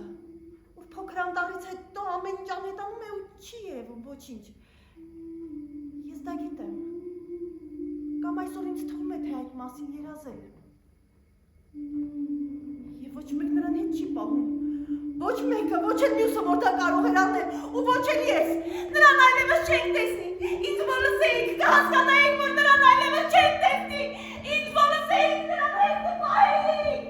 որ փոքր անտառից հետո ամեն ինչ անհետանում է ու չի երևում ոչինչ։ Ես դա գիտեմ, կամ այսօր ինձ թվում է, թե այդ մասին երազել եմ։ Եվ ոչ մեկ նրան հետ չի պահում, ոչ մեկը, ոչ էլ մյուսը, որ դա կարող էր անել, ու ոչ էլ ես, նրան այլևս չենք տեսնի, ինձ որ լսեիք, կհասկանայիք, որ նրան այլևս չենք տեսնի, ինձ որ լսեիք, նրան հետ կպահեիք։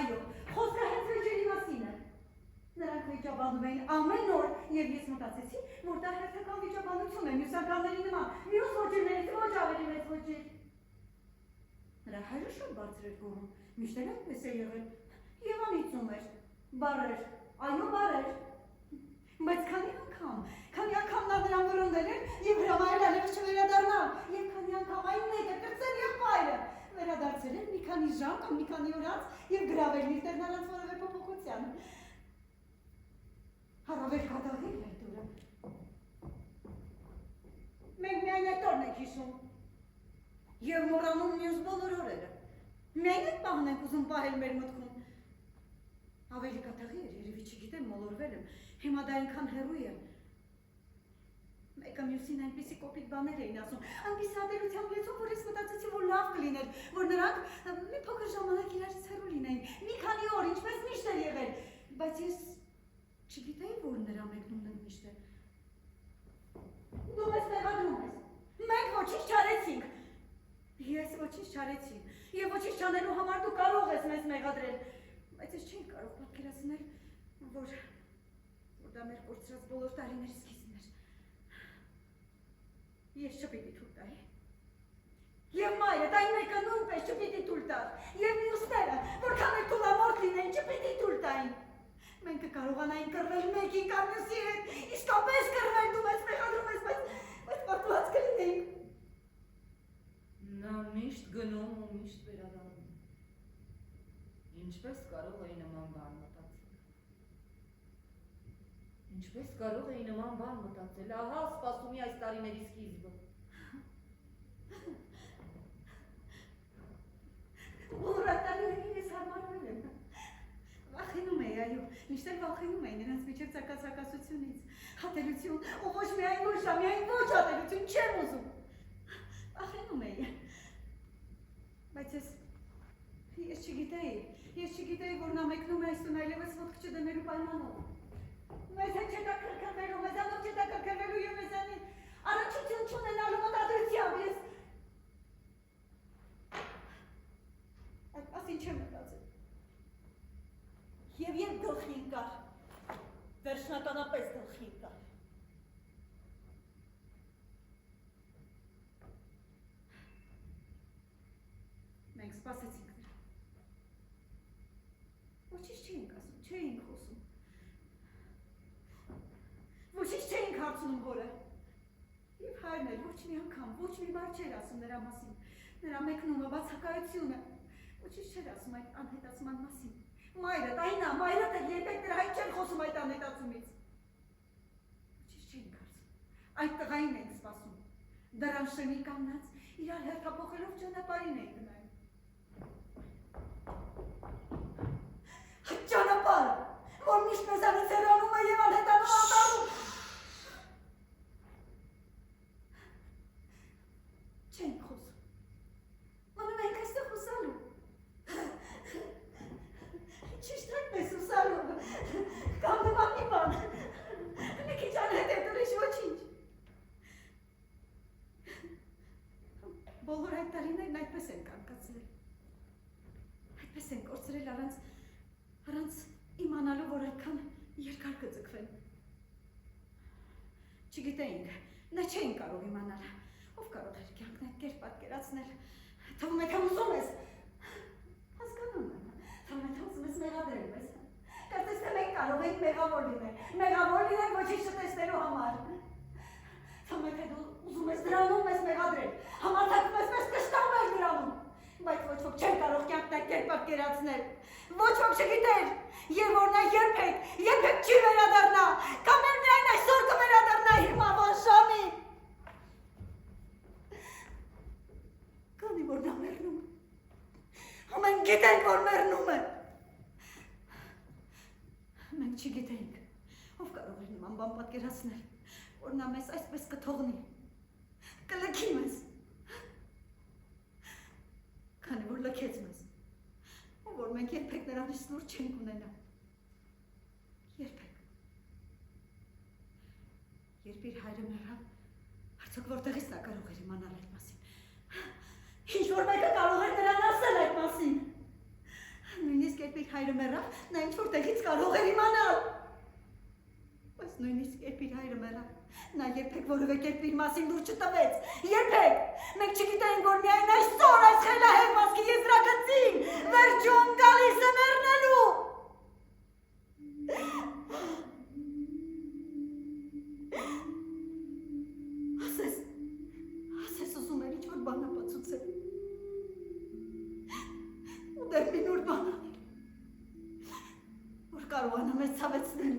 այո, խոսքը հենց վեճերի մասին է։ Նրանք վիճաբանում էին ամեն օր, և ես մտածեցի, որ դա հերթական վիճաբանություն է, մյուս անգամների նման, մյուս ոճերներից ոչ ավելի մեծ ոճեր։ Նրա հայրը շատ բարձր էր գոռում, միշտ էլ այդպես է եղել, և անիծում էր, բառեր, այո բառեր։ Բայց քանի անգամ նա նրան վրոնդել էր և հրամայել այլևս չվերադառնալ, և քանի անգամ այն մեկը կրծել եղբայրը, վերադարձել էր մի քանի ժամ կամ մի քանի օր անց և գրավել մինչդեռ նրանց որևէ փոփոխության։ Առավել կատաղի էր այդ օրը։ Մենք միայն այդ օրն ենք հիշում և մոռանում մյուս բոլոր օրերը։ Միայն այդ պահն ենք ուզում պահել մեր մտքում։ Ավելի կատաղի էր, երևի չգիտեմ, մոլորվել եմ, հիմա դա այնքան հեռու է։ Մեկը մյուսին այնպիսի կոպիտ բաներ էին ասում, այնպիսի ատելությամբ լեցում, որ ես մտածեցի, որ լավ կլիներ, որ նրանք մի փոքր ժամանակ իրարից հեռու լինեին, մի քանի օր, ինչպես միշտ է եղել, բայց ես չգիտեի, որ նրա մեկնումն են միշտ է։ Դու մեզ մեղադրում ես, մենք ոչինչ չարեցինք։ Ես ոչինչ չարեցի, և ոչինչ չանելու համար դու կարող ես մեզ մեղադրել, բայց ես չէի կարող պատկերացնել, որ դա մեր կորցրած բոլոր տարիների սկիզբն էր։ Ես չպիտի թույլ տայի։ Եվ մայրդ այն մեկը նույնպես չպիտի թույլ տար, և մյուսները, որքան էլ թուլամորթ լինեին, չպիտի թույլ տային։ Մենք կկարողանայինք կռվել մեկի կամ մյուսի հետ, իսկապես կռվել, դու մեզ մեղադրում ես, բայց պարտված կլինեինք։ Նա միշտ գնում ու միշտ վերադառնում։ Ինչպես կարող էի նման բան մտածել։ Ինչպես կարող էի նման բան մտածել, ահա սպասումի այս տարիների սկիզբը։ Բոլոր այդ տարիներին ես հարմարվել եմ։ Վախենում էի, այո, միշտ էլ վախենում էի նրանց միջև ծակասությունից, հատելություն, ու ոչ միայն ոչ, միայն ոչ հատելություն չեմ ուզում։ Վախենում էի։ Բայց ես չգիտեի, որ նա մեկնում է այսօր այլևս ոտք չդնելու պայմանով։ Մեզ հետ չետա կրկնվելու, մեզանով չետա կրկնվելու և մեզանի առնչություն չունենալու մտադրությամբ ես այդ մասին չեմ մտածել։ Եվ գլխի ընկար, վերջնականապես գլխի ընկար։ Մենք սպասեցինք նրան։ Ոչինչ չէինք ասում, չէինք խոսում։ Ոչինչ չէինք հարցնում որը։ Եվ հայրն էլ ոչ մի անգամ, ոչ մի բառ չէր ասում նրա մասին։ Նրա մեկնումը, բացակայությունը, ոչինչ չէր ասում այդ անհետացման մասին։ Մայրդ, այնա, մայրդ էլ երբեք նրա հետ չեն խոսում այդ անհետացումից։ Ոչինչ չէինք հարցում։ Այդ տղային ենք սպասում։ Դռան շեմի կանգնած, իրար հերթափոխելով ճանապարհին էինք նայում։ Այդ ճանապարհը, որ միշտ մեզանից հեռանում է և անհետանում անտառում։ Չենք խոսում։ Մնում ենք այստեղ հուսալու։ Ճիշտ այդպես հուսալու։ Կամ նման մի բան։ Մի քիչ անհետև ուրիշ ոչինչ։ Բոլոր այդ տարիներն այդպես են կանգնացել։ Այդպես են կորցրել առանց իմանալու, որ այդքան երկար կձգվեն։ Չգիտեինք, նա չէին կարող իմանալ։ Ով կարող էր կյանքն այդ կերպ պատկերացնել։ Թվում է, թե ուզում ես։ Հասկանում եմ, թվում է, թե ուզում ես մեղադրել մեզ։ Կարծես թե մենք կարող ենք մեղավոր լինել ոչինչ չտեսնելու համար։ Թվում է, թե դու ուզում ես դրանում մեզ մեղադրել, համարձակվում ես մեզ կշտամել դրանում, բայց ոչ ոք չեն կարող կյանքն այդ կերպ պատկերացնել։ Ոչ ոք չգիտեր, և որ նա երբեք չի վերադառնա, կամ էլ միայն այսօր կվերադառնա իր մահվան ժամին։ Քանի որ նա մեռնում է, ու մենք գիտենք, որ մեռնում է։ Մենք չգիտենք, ով կարող էր նման բան պատկերացնել, որ նա մեզ այսպես կթողնի, կլքի մեզ, քանի որ լքեց մեզ, ու որ մենք երբեք նրանից լուր չենք ունենա, երբեք։ Երբ իր հայրը մեռավ, արդյոք որտեղից նա կարող էր իմանալ այդ մասին, ինչ որ մեկը կարող էր նրան ասել այդ մասին, նույնիսկ նույնիսկ երբ իր հայրը մեռավ, նա ինչ-որ տեղից կարող էր իմանալ։ Բայց նույնիսկ երբ իր հայրը մեռավ, նա երբեք որևէ կերպ իր մասին լուր չտվեց։ Երբեք։ Մենք չգիտեինք, որ միայն այսօր այս խելահեղ մասկի եզրագծին վերջում գալիս է մեռնելու։ Ասես ուզում էր ինչ-որ բան ապացուցել։ Ու դեռ մի նոր բան անել, որ կարողանա մեզ ցավեցնել,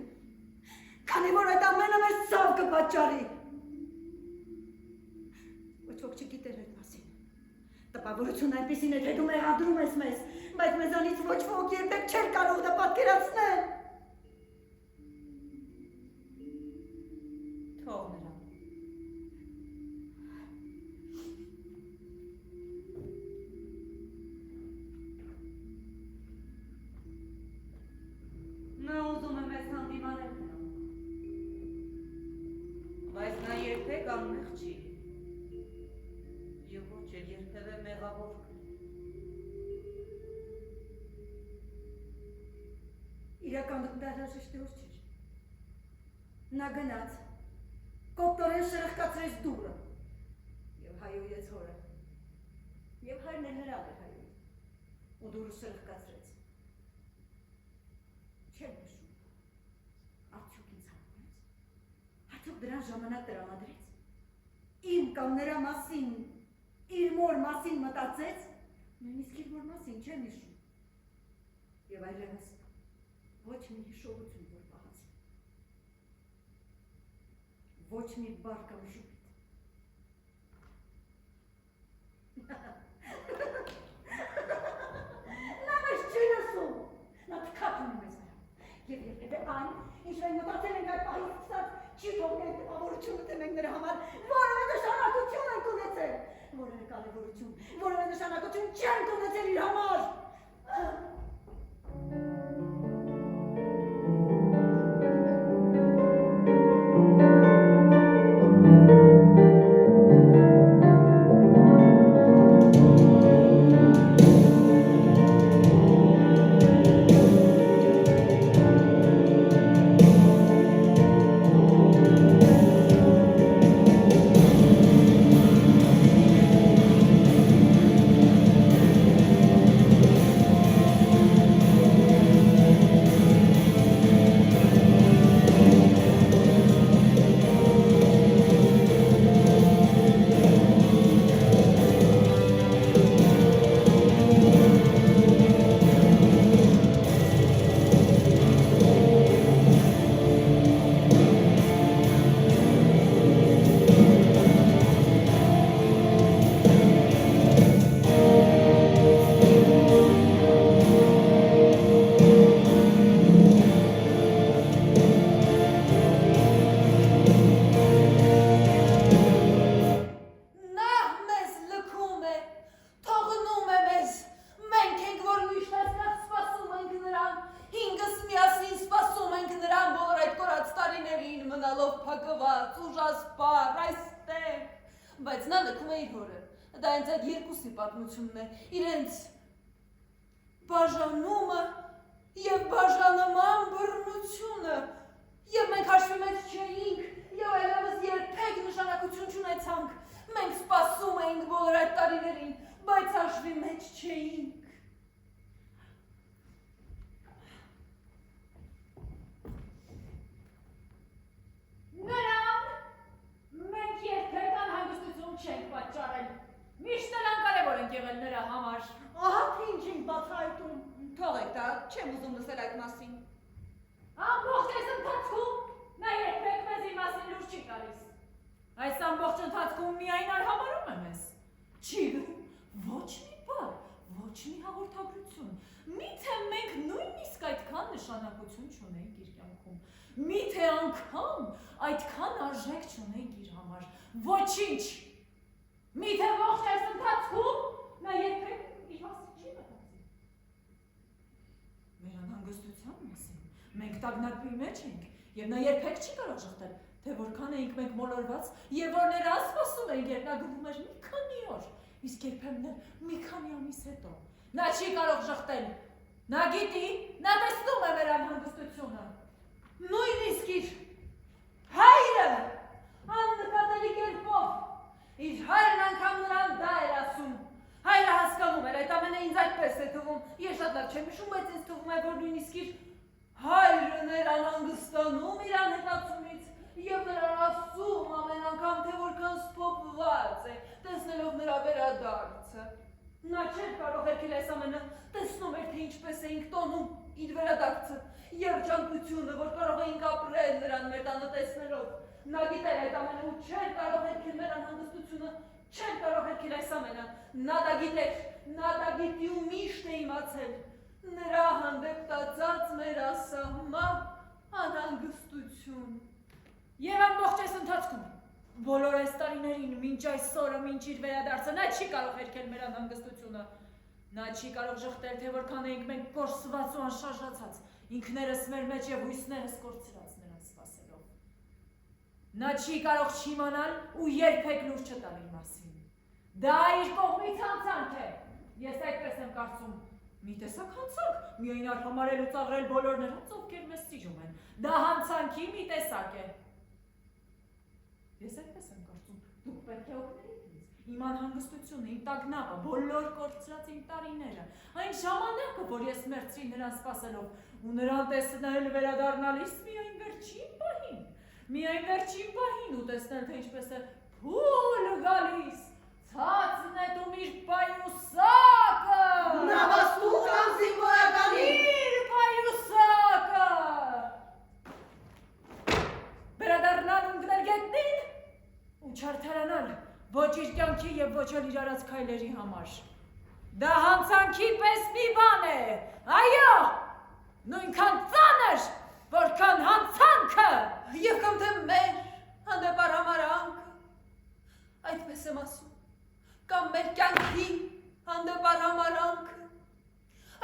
քանի որ այդ ամենը մեզ ցավ կպատճառի։ Ոչ ոք չգիտեր այդ մասին։ Տպավորությունը այնպիսին է, թե դու մեղադրում ես մեզ, բայց մեզանից ոչ ոք երբեք չէր կարող դա պատկերացնել։ Թող նրան։ Նա ուզում է մեզ հանդիմանել նրան, բայց նա երբեք անմեղ չի և ոչ էլ երբևէ մեղավոր կլինի։ Իրականում դա հրաժեշտի օր չէր։ Նա գնաց, կոպտորեն շրխկացրեց դուռը և հայոյեց հորը։ Եվ հայրն էլ հրավ էր հայոյել, ու դուռը շրխկացրեց։ Չեմ նշում, արդյոք ինձ համարեց, արդյոք դրան ժամանակ տրամադրեց, իմ կամ նրա մասին, իր մոր մասին մտածեց, նույնիսկ իր մոր մասին չեմ նշում, և այլևս ոչ մի հիշողություն, որ պահացի, ոչ մի բար կամ ժուպիտ։ Նա մեզ չի լսում, նա թքած ունի մեզ նրան, և երբևէ այն, ինչ մենք մտածել ենք այդ պահից սկսած, չի թողնել տպավորությունը, թե մենք նրա համար որևէ նշանակություն ենք ունեցել, որևէ կարևորություն, որևէ նշանակություն չենք ունեցել իր համար։ Բայց նա լքում է իր հորը, դա հենց այդ երկուսի պատմությունն է, իրենց բաժանումը և բաժանման բռնությունը, և մենք հաշվի մեջ չէինք, և այլևս երբեք նշանակություն չունեցանք, մենք սպասում էինք բոլոր այդ տարիներին, բայց հաշվի մեջ չէինք։ Նրան մենք երբեք անհանգստություն չենք պատճառել, միշտ էլ անկարևոր ենք եղել նրա համար։ Ահա թե ինչ ենք բացահայտում։ Թողեք դա, չեմ ուզում լսել այդ մասին։ Ամբողջ այս ընթացքում նա երբեք մեզ իր մասին լուր չի տալիս։ Այս ամբողջ ընթացքում միայն արհամարում է մեզ։ Չի գրում ոչ մի բառ, ոչ մի հաղորդագրություն։ Միթե մենք նույնիսկ այդքան նշանակություն չունենք իր կյանքում։ Միթե անգամ այդքան արժեք չունենք իր համար։ Ոչինչ։ Միթե ողջ այս ընթացքում նա երբեք իր մասին չի մտածել։ Մեր անհանգստության մասին մենք տագնապի մեջ ենք, և նա երբեք չի կարող ժխտել, թե որքան էինք մենք մոլորված, և որ նրա սպասում էինք, երբ նա գնում էր մի քանի օր, իսկ երբեմն էլ մի քանի ամիս հետո։ Նա չի կարող ժխտել, Նա գիտի, նա տեսնում է մեր անհանգստությունը։ Նույնիսկ իր հայրը աննկատելի կերպով իր հայրն անգամ նրան դա էր ասում։ Հայրը հասկանում էր, այդ ամենը ինձ այդպես է թվում։ Ես շատ լավ չեմ հիշում, բայց ինձ թվում է, որ նույնիսկ իր հայրն էր անհանգստանում իր անհետացումից եւ նրան ասում ամեն անգամ, թե որքան սփոփված է, տեսնելով նրա վերադարձը։ Նա չէր կարող հերքել այս ամենը, տեսնում էր, թե ինչպես էինք տոնում իր վերադարձը, երջանկությունը, որ կարող էինք ապրել նրան մեր տանը տեսնելով։ Նա գիտեր այդ ամենը ու չէր կարող հերքել մեր անհանգստությունը, չէր կարող հերքել այս ամենը։ Նա դա գիտեր, նա դա գիտի ու միշտ է իմացել։ Նրա հանդեպ տածած մեր ասահման անհանգստություն։ Եվ ամբողջ այս ընթացքում, բոլոր այս տարիներին, մինչ այսօրը, մինչ իր վերադարձը, նա չի կարող հերքել մեր անհանգստությունը։ Նա չի կարող ժխտել, թե որքան էինք մենք կորսված ու անշարժացած, ինքներս մեր մեջ և հույսներս կորցրած նրան սպասելով։ Նա չի կարող չիմանալ ու երբեք լուր չտալ իր մասին։ Դա իր կողմից հանցանք է։ Ես այդպես եմ կարծում։ Մի տեսակ հանցանք, միայն արհամարել ու ծաղրել բոլոր նրանց, ովքեր մեզ սիրում են։ Դա հանցանքի մի տեսակ է։ Ես այդպես եմ կարծում, դուք պետք է օգնեիք ինձ, իմ անհանգստությունը, իմ տագնապը, բոլոր կորցրած իմ տարիները, այն ժամանակը, որ ես մերձրի նրան սպասելով ու նրան տեսնել վերադառնալիս միայն վերջին պահին ու տեսնել, թե ինչպես է փուլ գալիս, ցած նետում իր պայուսակը, Նավաստուկ անձին որականի իր պայուսակը, վերադառնալ ընկնել գետնին ու չարդարանալ ոչ իր կյանքի և ոչ էլ իր արած քայլերի համար։ Դա հանցանքի պես մի բան է, այո, նույնքան ծանր, որքան հանցանքը։ Եվ կամ թե մեր հանդեպ արհամարանքը, այդպես եմ ասում, կամ մեր կյանքի հանդեպ արհամարանքը,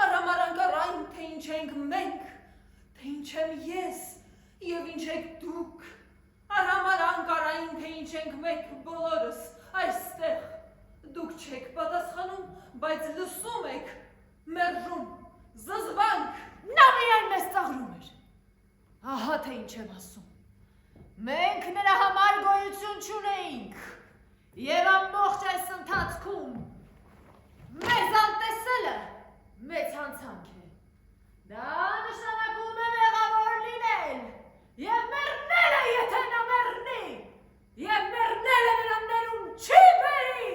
արհամարանքը այն, թե ինչ ենք մենք, թե ինչ եմ ես և ինչ եք դուք, արհամարանք այն, թե ինչ ենք մենք բոլորս այստեղ, դուք չեք պատասխանում, բայց լսում եք, մերժում, զզվանք։ Նա միայն մեզ ծաղրում էր։ Ահա թե ինչ եմ ասում։ Մենք նրա համար գոյություն չունեինք և ամբողջ այս ընթացքում մեզ անտեսելը մեծ հանցանք է։ Դա նշանակում է մեղավոր լինել և մեռնելը, եթե նա մեռնի, և մեռնելը նրան ներում չի բերի։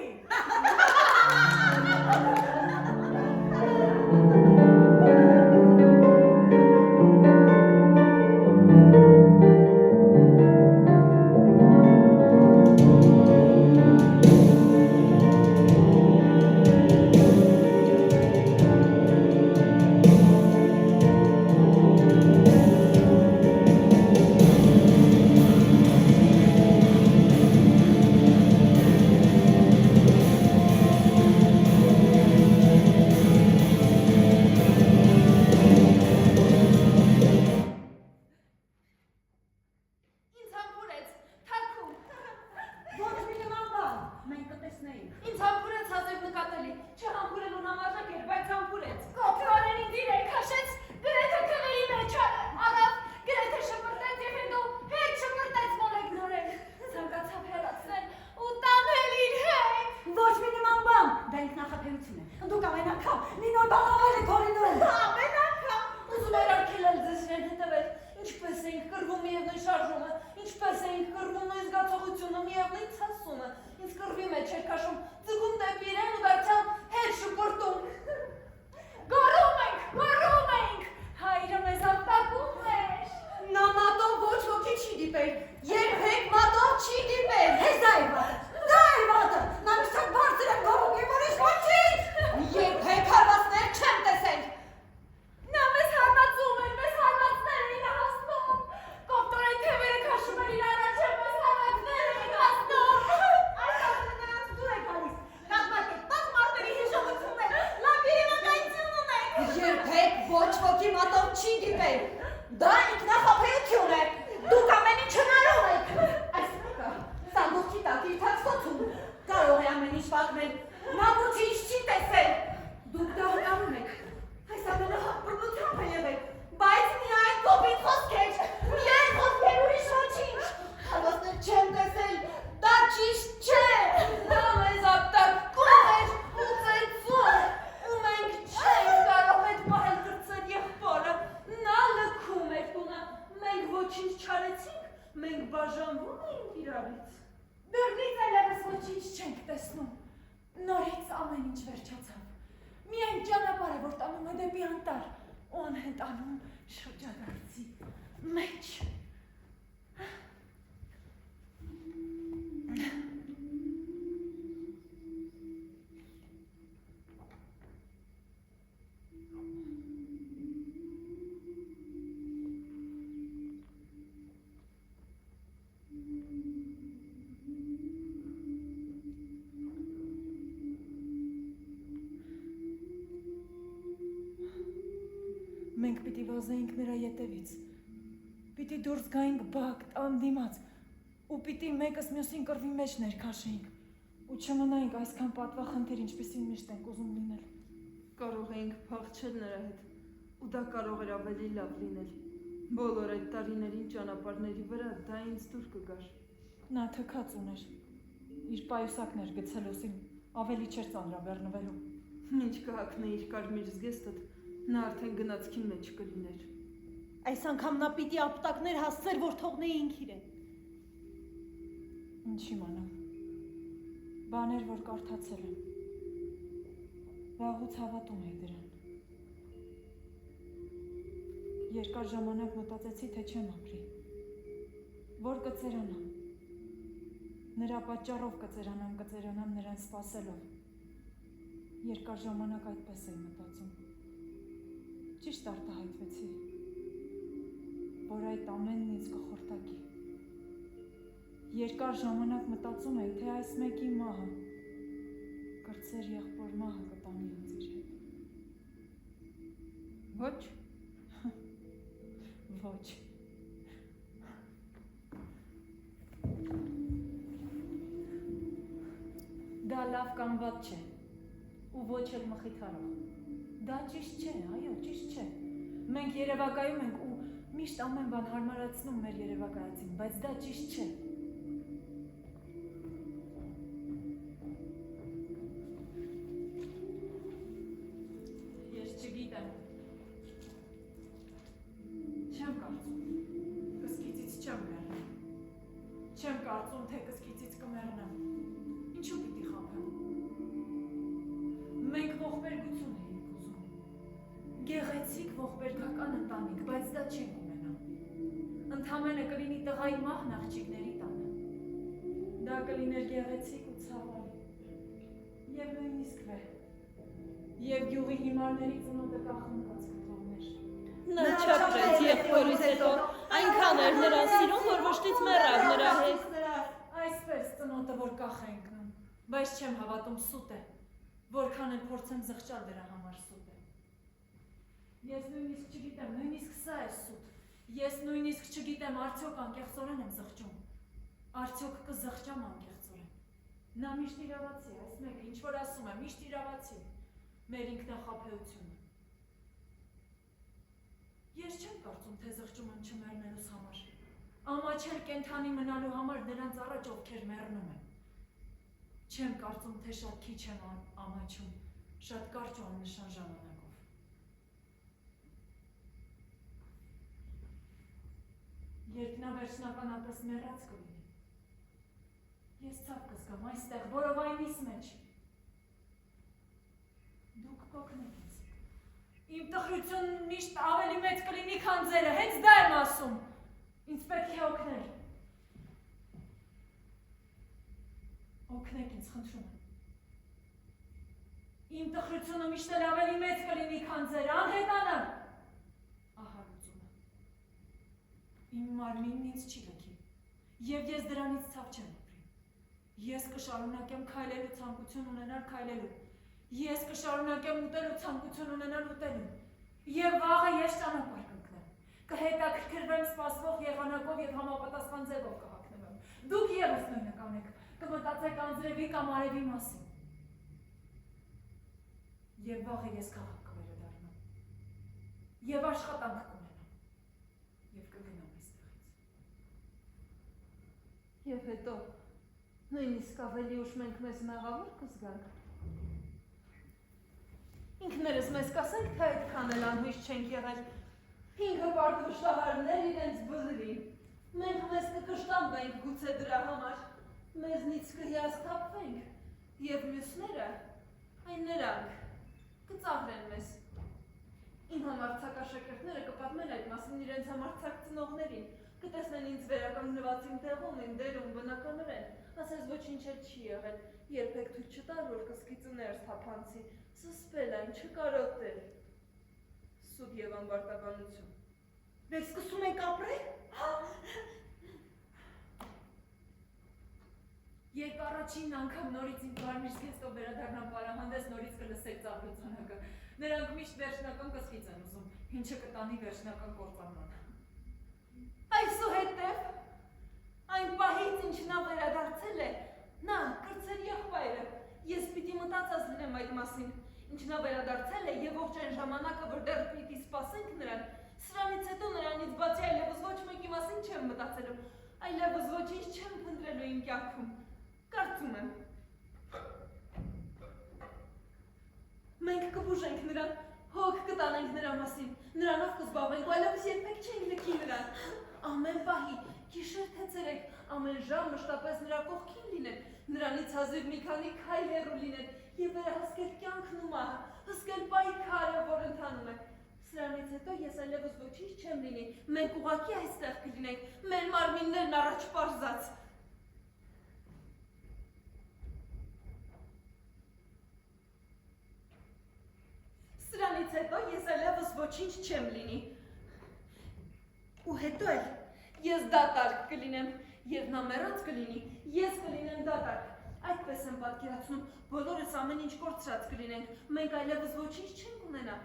Ինձ համբուրեց հազիվ նկատելի, չհամբուրելուն համարժեք էր, բայց համբուրեց։ Կոպտորեն ինձ իրեն քաշեց, գրեթե քվերի մեջ արավ, գրեթե շպրտեց և հետո հետ շպրտեց մոլեգնորեն, ցանկացավ հեռացնել ու տանել իր հետ։ Ոչ մի նման բան, դա ինքնախապեյություն է։ Դուք ամեն անգամ մի նոր բան ավել եք հորինում։ Ամեն անգամ ուզում էր արգելել ձեզ իրեն հետևել, ինչպես էինք կռվում միևնույն շարժումը, ինչպես էինք կռվում նույն զգացողությունը, միևնույն ցասումը, ինձ կռվի մեջ էր քաշում, ձգում դեպի իրեն ու դարձյալ հետ շպրտում։ Գոռում ենք, հայրը մեզ ապտակում էր։ Նա մատով ոչ ոքի չի դիպել, երբեք մատով չի դիպել։ Ես դա էր վատը, նա միշտ բարձր եմ գոռում և ուրիշ ոչինչ։ Երբեք հարվածներ չեմ տեսել։ Նա մեզ հարվածում էր, մեզ հարվածներ էին հասնում։ Կոպտորեն թևերը քաշում էր իր առաջ և մեզ հարվածներ էին հասնում։ Այս ամենը նրանց դուր է գալիս։ Կազմակերպված մարդերի հիշողություն է, լավ երևակայություն ունեք։ Երբեք ոչ ոքի մատով չի դիպել։ Դա ինքնախապեյություն է։ Դուք ամեն ինչ հնարում եք։ Այս մեկը սանդուղքի տակ իր թաքստոցում կարող է ամեն ինչ պատմել։ Նա ոչինչ չի տեսել։ Դուք դա հնարում եք։ Այս ամենը մենք բաժանվում էինք իրարից։ Դեռնից այլևս ոչինչ չենք տեսնում։ Նորից ամեն ինչ վերջացավ։ Միայն ճանապարհը, որ տանում է դեպի անտառ, ու անհետանում շրջադարձի մեջ։ Մենք պիտի վազեինք նրա ետևից, պիտի դուրս գայինք բակ, տան դիմաց, ու պիտի մեկս մյուսին կռվի մեջ ներքաշեինք, ու չմնայինք այսքան պատվախնդիր, ինչպիսին միշտ ենք ուզում լինել։ Կարող էինք փախչել նրա հետ, ու դա կարող էր ավելի լավ լինել։ Բոլոր այդ տարիներին ճանապարհների վրա դա ինձ դուր կգար։ Նա թքած ուներ, իր պայուսակներ գցելուսին, ավելի չէր ծանրաբեռնվելու։ Ինչ կհակնե իր կարմիր զգեստդ, նա արդեն գնացքի մեջ կլիներ։ Այս անգամ նա պիտի ապտակներ հասցեր, որ թողնեինք իրեն։ Ինչ իմանամ, բաներ, որ կարդացել եմ, վաղուց հավատում էի դրան։ Երկար ժամանակ մտածեցի, թե չեմ ապրի, որ կծերանամ, նրա պատճառով կծերանամ նրան սպասելով։ Երկար ժամանակ այդպես էի մտածում։ Ճիշտ արտահայտվեցի, որ այդ ամենն ինձ կխորտակի։ Երկար ժամանակ մտածում էի, թե այս մեկի մահը, կրտսեր եղբոր մահը կտանի ինձ իր հետ։ Ոչ։ Ոչ։ Դա լավ կամ վատ չէ, ու ոչ էլ մխիթարող։ Դա ճիշտ չէ, այո, ճիշտ չէ։ Մենք երևակայում ենք ու միշտ ամեն բան հարմարացնում մեր երևակայածին, բայց դա ճիշտ չէ։ Ես չգիտեմ։ Չեմ կարծում, կսկիծից չեմ մեռնեմ։ Չեմ կարծում, թե կսկիծից կմեռնեմ։ Ինչու պիտի խաբեմ։ Մենք ողբերգություն էինք ուզում։ Գեղեցիկ ողբերգական ընտանիք, բայց դա չենք ունենա։ Ընդամենը կլինի տղայի մահն աղջիկների տանը։ Դա կլիներ գեղեցիկ ու ցավալի։ Եվ նույնիսկ վեր։ Եվ գյուղի հիմարների ծնոտը կախնված կթողներ։ Նա չապրեց եղբորից հետո, այնքան էր նրան սիրում, որ վշտից մեռավ նրա հետ։ Այսպես ծնոտը, որ կախ է ընկնում, բայց չեմ հավատում սուտ է, որքան էլ փորձեմ զղջալ դրա համար սուտ է։ Ես նույնիսկ չգիտեմ, նույնիսկ սա է սուտ։ Ես նույնիսկ չգիտեմ, արդյոք անկեղծորեն եմ զղջում։ Արդյոք կզղջամ անկեղծորեն։ Նա միշտ իրավացի է, այս մեկը, ինչ որ ասում է, միշտ իրավացի է, մեր ինքնախաբեությունը։ Ես չեմ կարծում, թե զղջում եմ չմեռնելուս համար։ Ամաչել կենթանի մնալու համար նրանց առաջ ովքեր մեռնում են։ Չեմ կարծում, թե շատ քիչ եմ ամաչում, շատ կարճ ու աննշան ժամանակով։ Երբ նա վերջնականապես մեռած կլինի, ես ցավ կզգամ այստեղ, որովայնիս մեջ։ Դուք կօգնեք ինձ։ Իմ տխրությունն միշտ ավելի մեծ կլինի, քան ձերը, հենց դա եմ ասում։ Ինձ պետք է օգնել։ Օգնեք ինձ, խնդրում եմ։ Իմ տխրությունը միշտ էլ ավելի մեծ կլինի, քան ձերը, անհետանալ։ Ահա լուծումը։ Իմ մարմինն ինձ չի լքի, և ես դրանից ցավ չեմ ապրի։ Ես կշարունակեմ քայլելու ցանկություն ունենալ քայլելու։ Ես կշարունակեմ ուտելու ցանկություն ունենալ ուտելու։ Եվ վաղը ես ճանապարհ կընկնեմ։ Կհետաքրքրվեմ սպասվող եղանակով և համապատասխան ձևով կհագնվեմ։ Դուք ևս նույնը կանեք, կմտածեք անձրևի կամ արևի մասին։ Եվ վաղը ես քաղաք կվերադառնամ։ Եվ աշխատանք կունենամ։ Եվ կգնամ այստեղից։ Եվ հետո, նույնիսկ ավելի ուշ մենք մեզ մեղավոր կզգանք։ Ինքներս մեզ կասենք, թե այդքան էլ անհույս չենք եղել։ 5 բարդ վշտահարներ իրենց բլրի։ Մենք մեզ կկշտամբենք գուցե դրա համար, մեզնից կհիասթափվենք և մյուսները, այն նրանք, կծաղրեն մեզ։ Իմ համարձակաշակերտները կպատմեն այդ մասին իրենց համարձակ ծնողներին, կտեսնեն ինձ վերականգնված իմ տեղում, իմ դերում բնականորեն, ասես ոչինչ էլ չի եղել, երբեք թույլ չտար, որ կսկի ծներս թափանցի, սսպել այն, չկարոտել։ Սուտ և ամբարտավանություն։ Դե սկսում ենք ապրել։ Երբ առաջին անգամ նորից իմ կարմիր զգեստով վերադառնամ պարահանդես, նորից կլսեք ծաղրությունակը։ Նրանք միշտ վերջնական կսկից են ուզում, ինչը կտանի վերջնական կործանման։ Այսուհետև, այն պահից, ինչ նա վերադարձել է, նա կրծեր եղբայրը, ես պիտի մտածած լինեմ այդ մասին, ինչ նա վերադարձել է և ողջ այն ժամանակը, որ դեռ պիտի սպասենք նրան, սրանից հետո նրանից բացի այլևս ոչ մեկի մասին չեմ մտածելու, այլևս ոչինչ չեմ փնտրելու իմ կյանքում, կարծում եմ։ Մենք կբուժենք նրան, հոգ կտանենք նրա մասին, նրանով կզբաղվենք, այլևս երբեք չենք լքի նրան։ Ամեն պահի, գիշեր թե ցերեկ, ամեն ժամ մշտապես նրա կողքին լինել, նրանից հազիվ մի քանի քայլ հեռու լինել և վերահսկել կյանքն ու մահը, հսկել պայքարը, որ ընթանում է։ Սրանից հետո ես այլևս ոչինչ չեմ լինի, մենք ուղղակի այստեղ կլինենք, մեր մարմիններն առաջ պարզած։ Սրանից հետո ես այլևս ոչինչ չեմ լինի։ Ու հետո էլ ես դատարկ կլինեմ, երբ նա մեռած կլինի, ես կլինեմ դատարկ։ Այդպես եմ պատկերացնում, բոլորս ամեն ինչ կորցրած կլինենք, մենք այլևս ոչինչ չենք ունենա։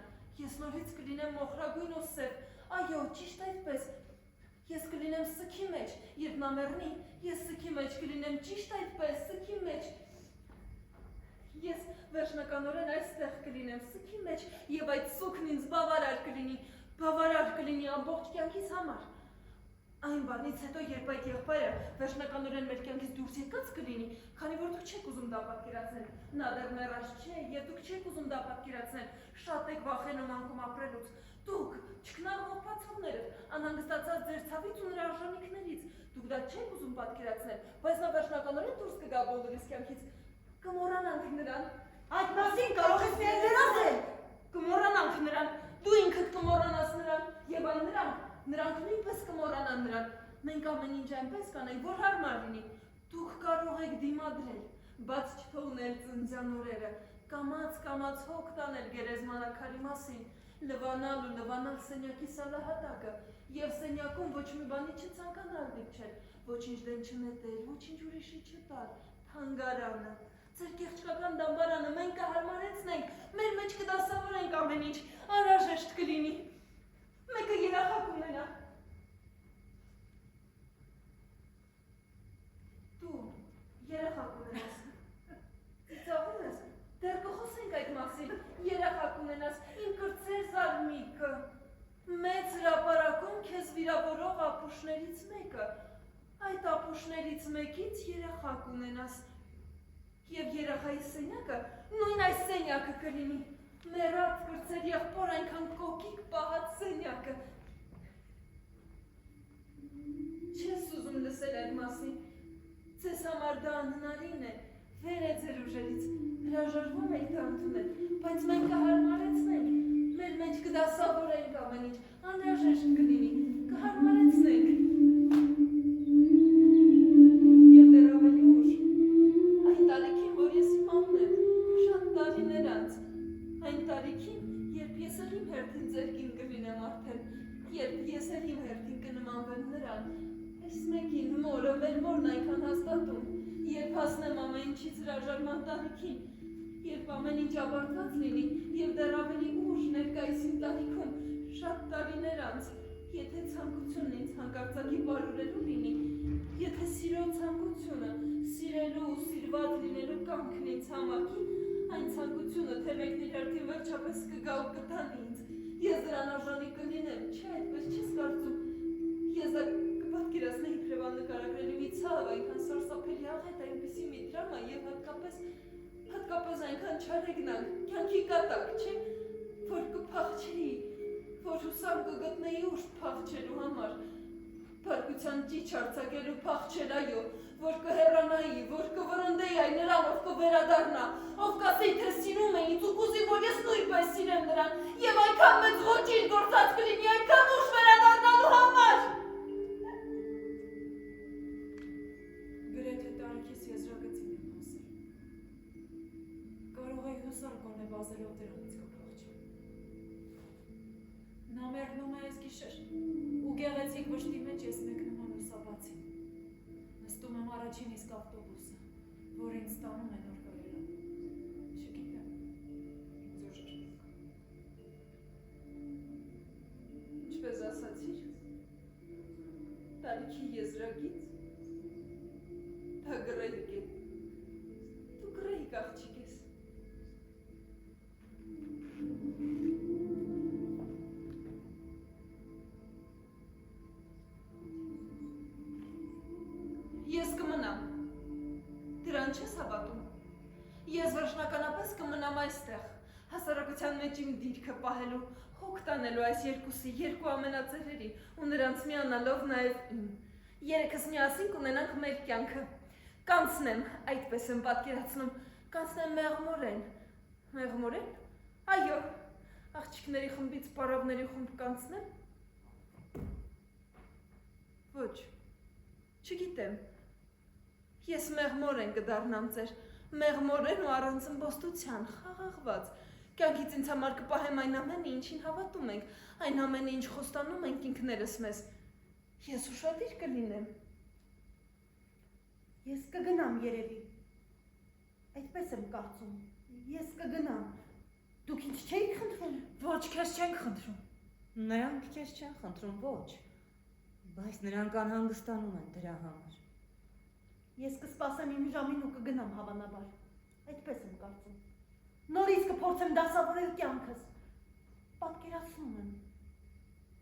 Ես նորից կլինեմ մոխրագույն ու սև, այո, ճիշտ այդպես։ Ես կլինեմ սքի մեջ, երբ նա մեռնի, ես սքի մեջ կլինեմ, ճիշտ այդպես, սքի մեջ։ Ես վերջնականորեն այստեղ կլինեմ սքի մեջ և այդ սուքն ինձ բավարար կլինի ամբողջ կյանքիս համար։ Այն բանից հետո, երբ այդ եղբայրը վերջնականորեն մեր կյանքից դուրս եկած կլինի, քանի որ դուք չեք ուզում դա պատկերացնել, նա դեռ մեռած չէ և դուք չեք ուզում դա պատկերացնել, շատ եք վախենում անկում ապրելուց, դուք, չքնաղող բացողներդ, անհանգստացած ձեր ցավից ու նրա արժանիքներից, դուք դա չեք ուզում պատկերացնել, բայց նա վերջնականորեն դուրս կգա բոլորիս կյանքից, կմոռանանք նրան։ Այդ մասին կարող ես միայն լրացել։ Կմոռանանք նրան, դու ինքդ կմոռանաս նրան և այն նրանք նույնպես կմոռանան նրան։ Մենք ամեն ինչ այնպես կանենք, որ հարմար լինի։ Դուք կարող եք դիմադրել, բայց չթողնել ծննդյան օրերը, կամաց հոգ տանել գերեզմանակարի մասին, լվանալ ու լվանալ սենյակի սալահատակը և սենյակում ոչ մի բանի չցանկանալ դիպչել, ոչինչ դեն չնետել, ոչինչ ուրիշի չտալ, թանգարանը, ձեր կեղճկական դամբարանը մենք կհարմարեցնենք, մեր մեջ կդասավորենք ամեն ինչ, անհրաժեշտ կլինի, մեկը երախակ ունենա։ Դու երախակ ունենաս, ծիծաղում ես, դեռ կխոսենք այդ մասին, երախակ ունենաս, իմ կրծեր զարմիկը, մեծ հրապարակում քեզ վիրավորող ապուշներից մեկը, այդ ապուշներից մեկից երախակ ունենաս, և երախայի սենյակը, նույն այս սենյակը կլինի, մեռած կրծեր եղբոր այնքան կոկիկ պահած սենյակը։ Չես ուզում լսել այդ մասին, ձեզ համար դա անհնարին է, վեր է ձեր ուժերից, հրաժարվում եք դա ընդունել, բայց մենք կհարմարեցնենք, մեր մեջ կդասավորենք ամեն ինչ, անհրաժեշտ կլինի, կհարմարեցնենք։ Եվ դեռ ավելի ուշ, այն տարիքին, որ ես իմանն եմ, շատ տարիներ անց, այն տարիքին, երբ ես էլ իմ հերթին ձերքին կլինեմ արդեն, երբ ես էլ իմ հերթին կնմանվեմ նրան, այս մեկին մորը մեր մորն այնքան հաստատում, երբ հասնեմ ամեն ինչից հրաժարման տարիքին, երբ ամեն ինչ ավարտված լինի և դեռ ավելի ուշ ներկայիս իմ տարիքում, շատ տարիներ անց, եթե ցանկությունն ինձ հանկարծակի պարուրելու լինի, եթե սիրո ցանկությունը, սիրելու ու սիրված լինելու կամքն ինձ համակի, այն ցանկությունը թե մեկն իր հերթին վերջապես կգա ու կտանի ինձ, ես դրան արժանի կլինեմ, չէ, այդպես չես կարծում, ես դա կպատկերացնեի իբրև նկարագրելի մի ցավ, այնքան սարսափելի աղետ, այնպիսի մի դրամա և հատկապես այնքան չարեգնանք, կյանքի կատակ, չէ, որ կփախչեի, որ հուսամ կգտնեի ուժ փախչելու համար, Փրկության ճիչ արձակելու փախչել այո, որ կհեռանայի, որ կվրընդեի այն նրան, ով կվերադառնա, ով կասեի, թե սիրում է ինձ ու կուզի, որ ես նույնպես սիրեմ նրան, եւ այնքան մեծ ոչինչ գործած կլինի, այնքան ուշ վերադառնալու համար։ Գրեթե տարիքիս եզրագծին եմ հասել։ Կարող էի հուսալ գոնե վազելով դրանից կփախչեմ։ Նա մեռնում է այս գիշեր, ու գեղեցիկ վշտի մեջ ես մեկնում եմ լուսաբացին։ Նստում եմ առաջին իսկ ավտոբուսը, որ ինձ տանում է նոր կրելը։ Չգիտեմ, ինձ ուժ էր։ Ինչպես ասացիր, տարիքի եզրագից, դա գրեհիկ է, դու գրեհիկ աղջիկ ես։ Ես կմնամ, դրան չես հավատում, ես վերջնականապես կմնամ այստեղ, հասարակության մեջ իմ դիրքը պահելու, հոգ տանելու այս երկու ամենածերերի ու նրանց միանալով նաև իմ, երեքս միասին կունենանք մեր կյանքը, կանցնեմ, այդպես եմ պատկերացնում, կանցնեմ մեղմորեն, մեղմորեն, այո, աղջիկների խմբից պարավների խումբ կանցնեմ, ոչ, չգիտեմ, ես մեղմորեն կդառնամ ձեր, մեղմորեն ու առանց ըմբոստության, խաղաղված, կյանքից ինձ համար կպահեմ այն ամենը, ինչին հավատում ենք, այն ամենը, ինչ խոստանում ենք ինքներս մեզ, ես ուշադիր կլինեմ։ Ես կգնամ երևի, այդպես եմ կարծում, ես կգնամ, դուք ինձ չէիք խնդրում։ Ոչ, քեզ չենք խնդրում։ Նրանք քեզ չեն խնդրում, ոչ, բայց նրանք անհանգստանում են դրա համար։ Ես կսպասեմ իմ ժամին ու կգնամ հավանաբար, այդպես եմ կարծում։ Նորից կփորձեմ դասավորել կյանքս, պատկերացնում եմ,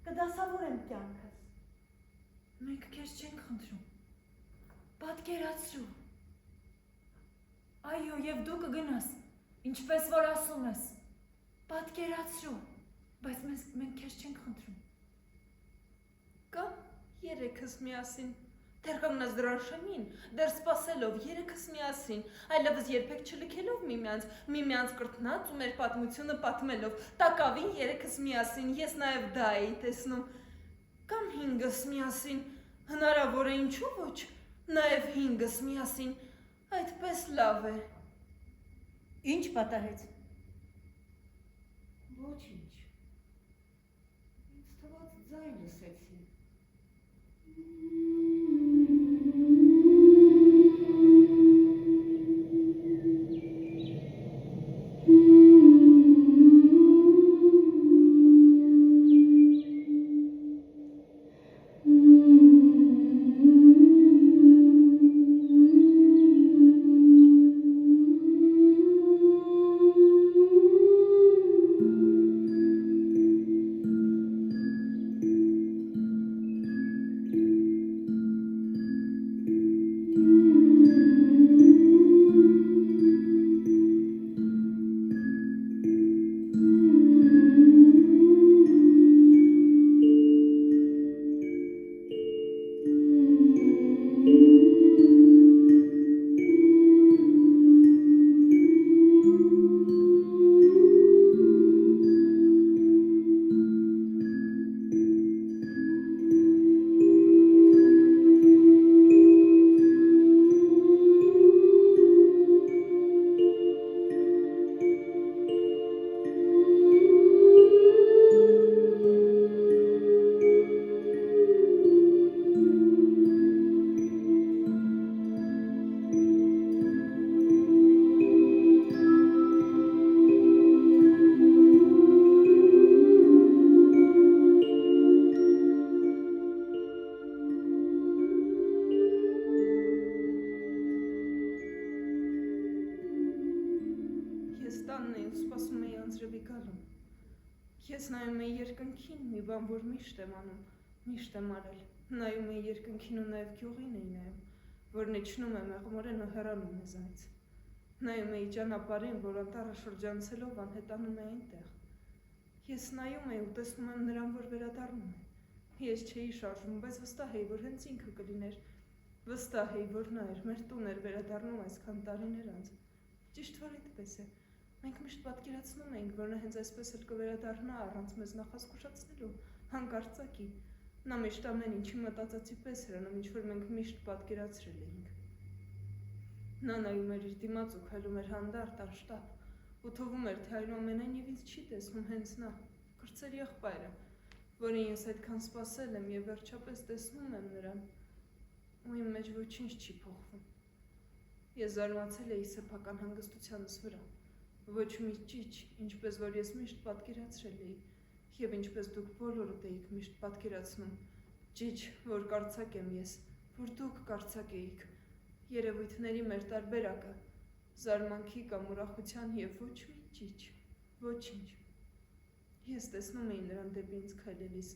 կդասավորեմ կյանքս։ Մենք քեզ չենք խնդրում։ Պատկերացրու։ Այո, եւ դու կգնաս, ինչպես որ ասում ես։ Պատկերացրու, բայց մենք քեզ չենք խնդրում։ Կամ երեքս միասին, դեռ կմնաս դրան շեմին, դեռ սպասելով երեքս միասին, այլևս երբեք չլքելով միմյանց կրտնած ու մեր պատմությունը պատմելով, տակավին երեքս միասին, ես նաև դա էի տեսնում, կամ հինգս միասին, հնարավոր է ինչու ոչ, նաև հինգս միասին, այդպես լավ է։ Ինչ պատահեց։ Ոչինչ, ինձ թվաց ձայն լսեցի։ Ես նայում էի երկնքին, մի բան, որ միշտ եմ անում, միշտ եմ արել, նայում էի երկնքին ու նաև գյուղին էի նայում, որն իջնում է մեղմորեն ու հեռանում մեզանից, նայում էի ճանապարհին, որ անտառը շրջանցելով անհետանում է այնտեղ, ես նայում էի ու տեսնում եմ նրան, որ վերադառնում է, Ես չէի շարժում, բայց վստահ էի, որ հենց ինքը կլիներ։ Վստահ էի, որ նա էր, մեր տուն էր վերադառնում այսքան տարիներ անց։ Ճիշտ որ այդպես է։ Մենք միշտ պատկերացնում էինք, որ նա հենց այսպես էլ կվերադառնա առանց մեզ նախազգուշացնելու, հանկարծակի։ Նա միշտ ամեն ինչի մտածածի պես էր անում, ինչ որ մենք միշտ պատկերացրել էինք։ Նա նայում էր իր դիմաց ու քայլում էր հանդարտ անշտապ, ու թվում էր, թե այնուամենայնիվ ինձ չի տեսնում հենց նա, կրծեր եղբայրը, որին ես այդքան սպասել եմ եւ վերջապես տեսնում եմ նրան, ու իմ մեջ ոչինչ չի փոխվում։ Ես զարմացել էի սեփական հանգստությանս վրա, ոչ մի ճիչ, ինչպես որ ես միշտ պատկերացրել էի, եւ ինչպես դուք բոլորդ էիք միշտ պատկերացնում, ճիչ, որ կարծակ եմ ես, որ դուք կարծակ էիք, երևույթների մեր տարբերակը, զարմանքի կամ ուրախության եւ ոչ մի ճիչ, ոչինչ։ Ես տեսնում էի նրան դեպի ինձ քայլելիս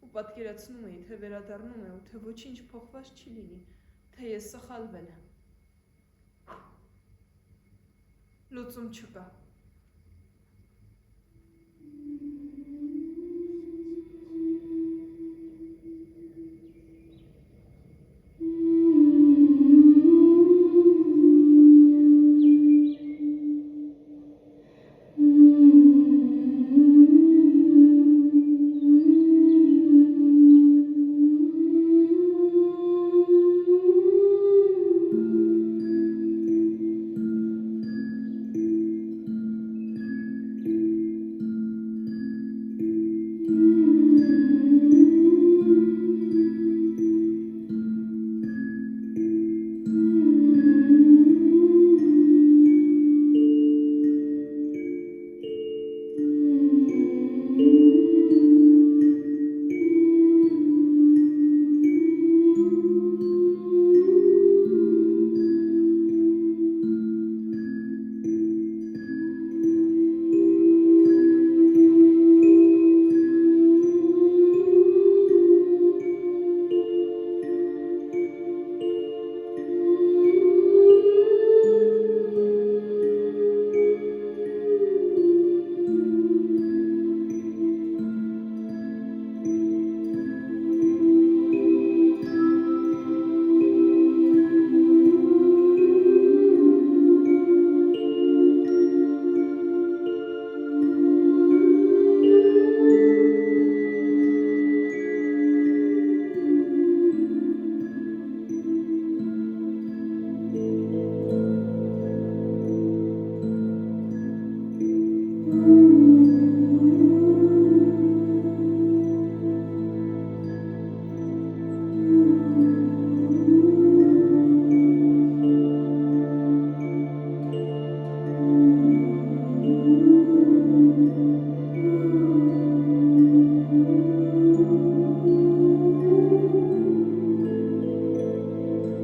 ու պատկերացնում էի, թե վերադառնում է ու թե ոչինչ փոխված չի լինի, թե ես սխալվել եմ։ Լուծում չկա։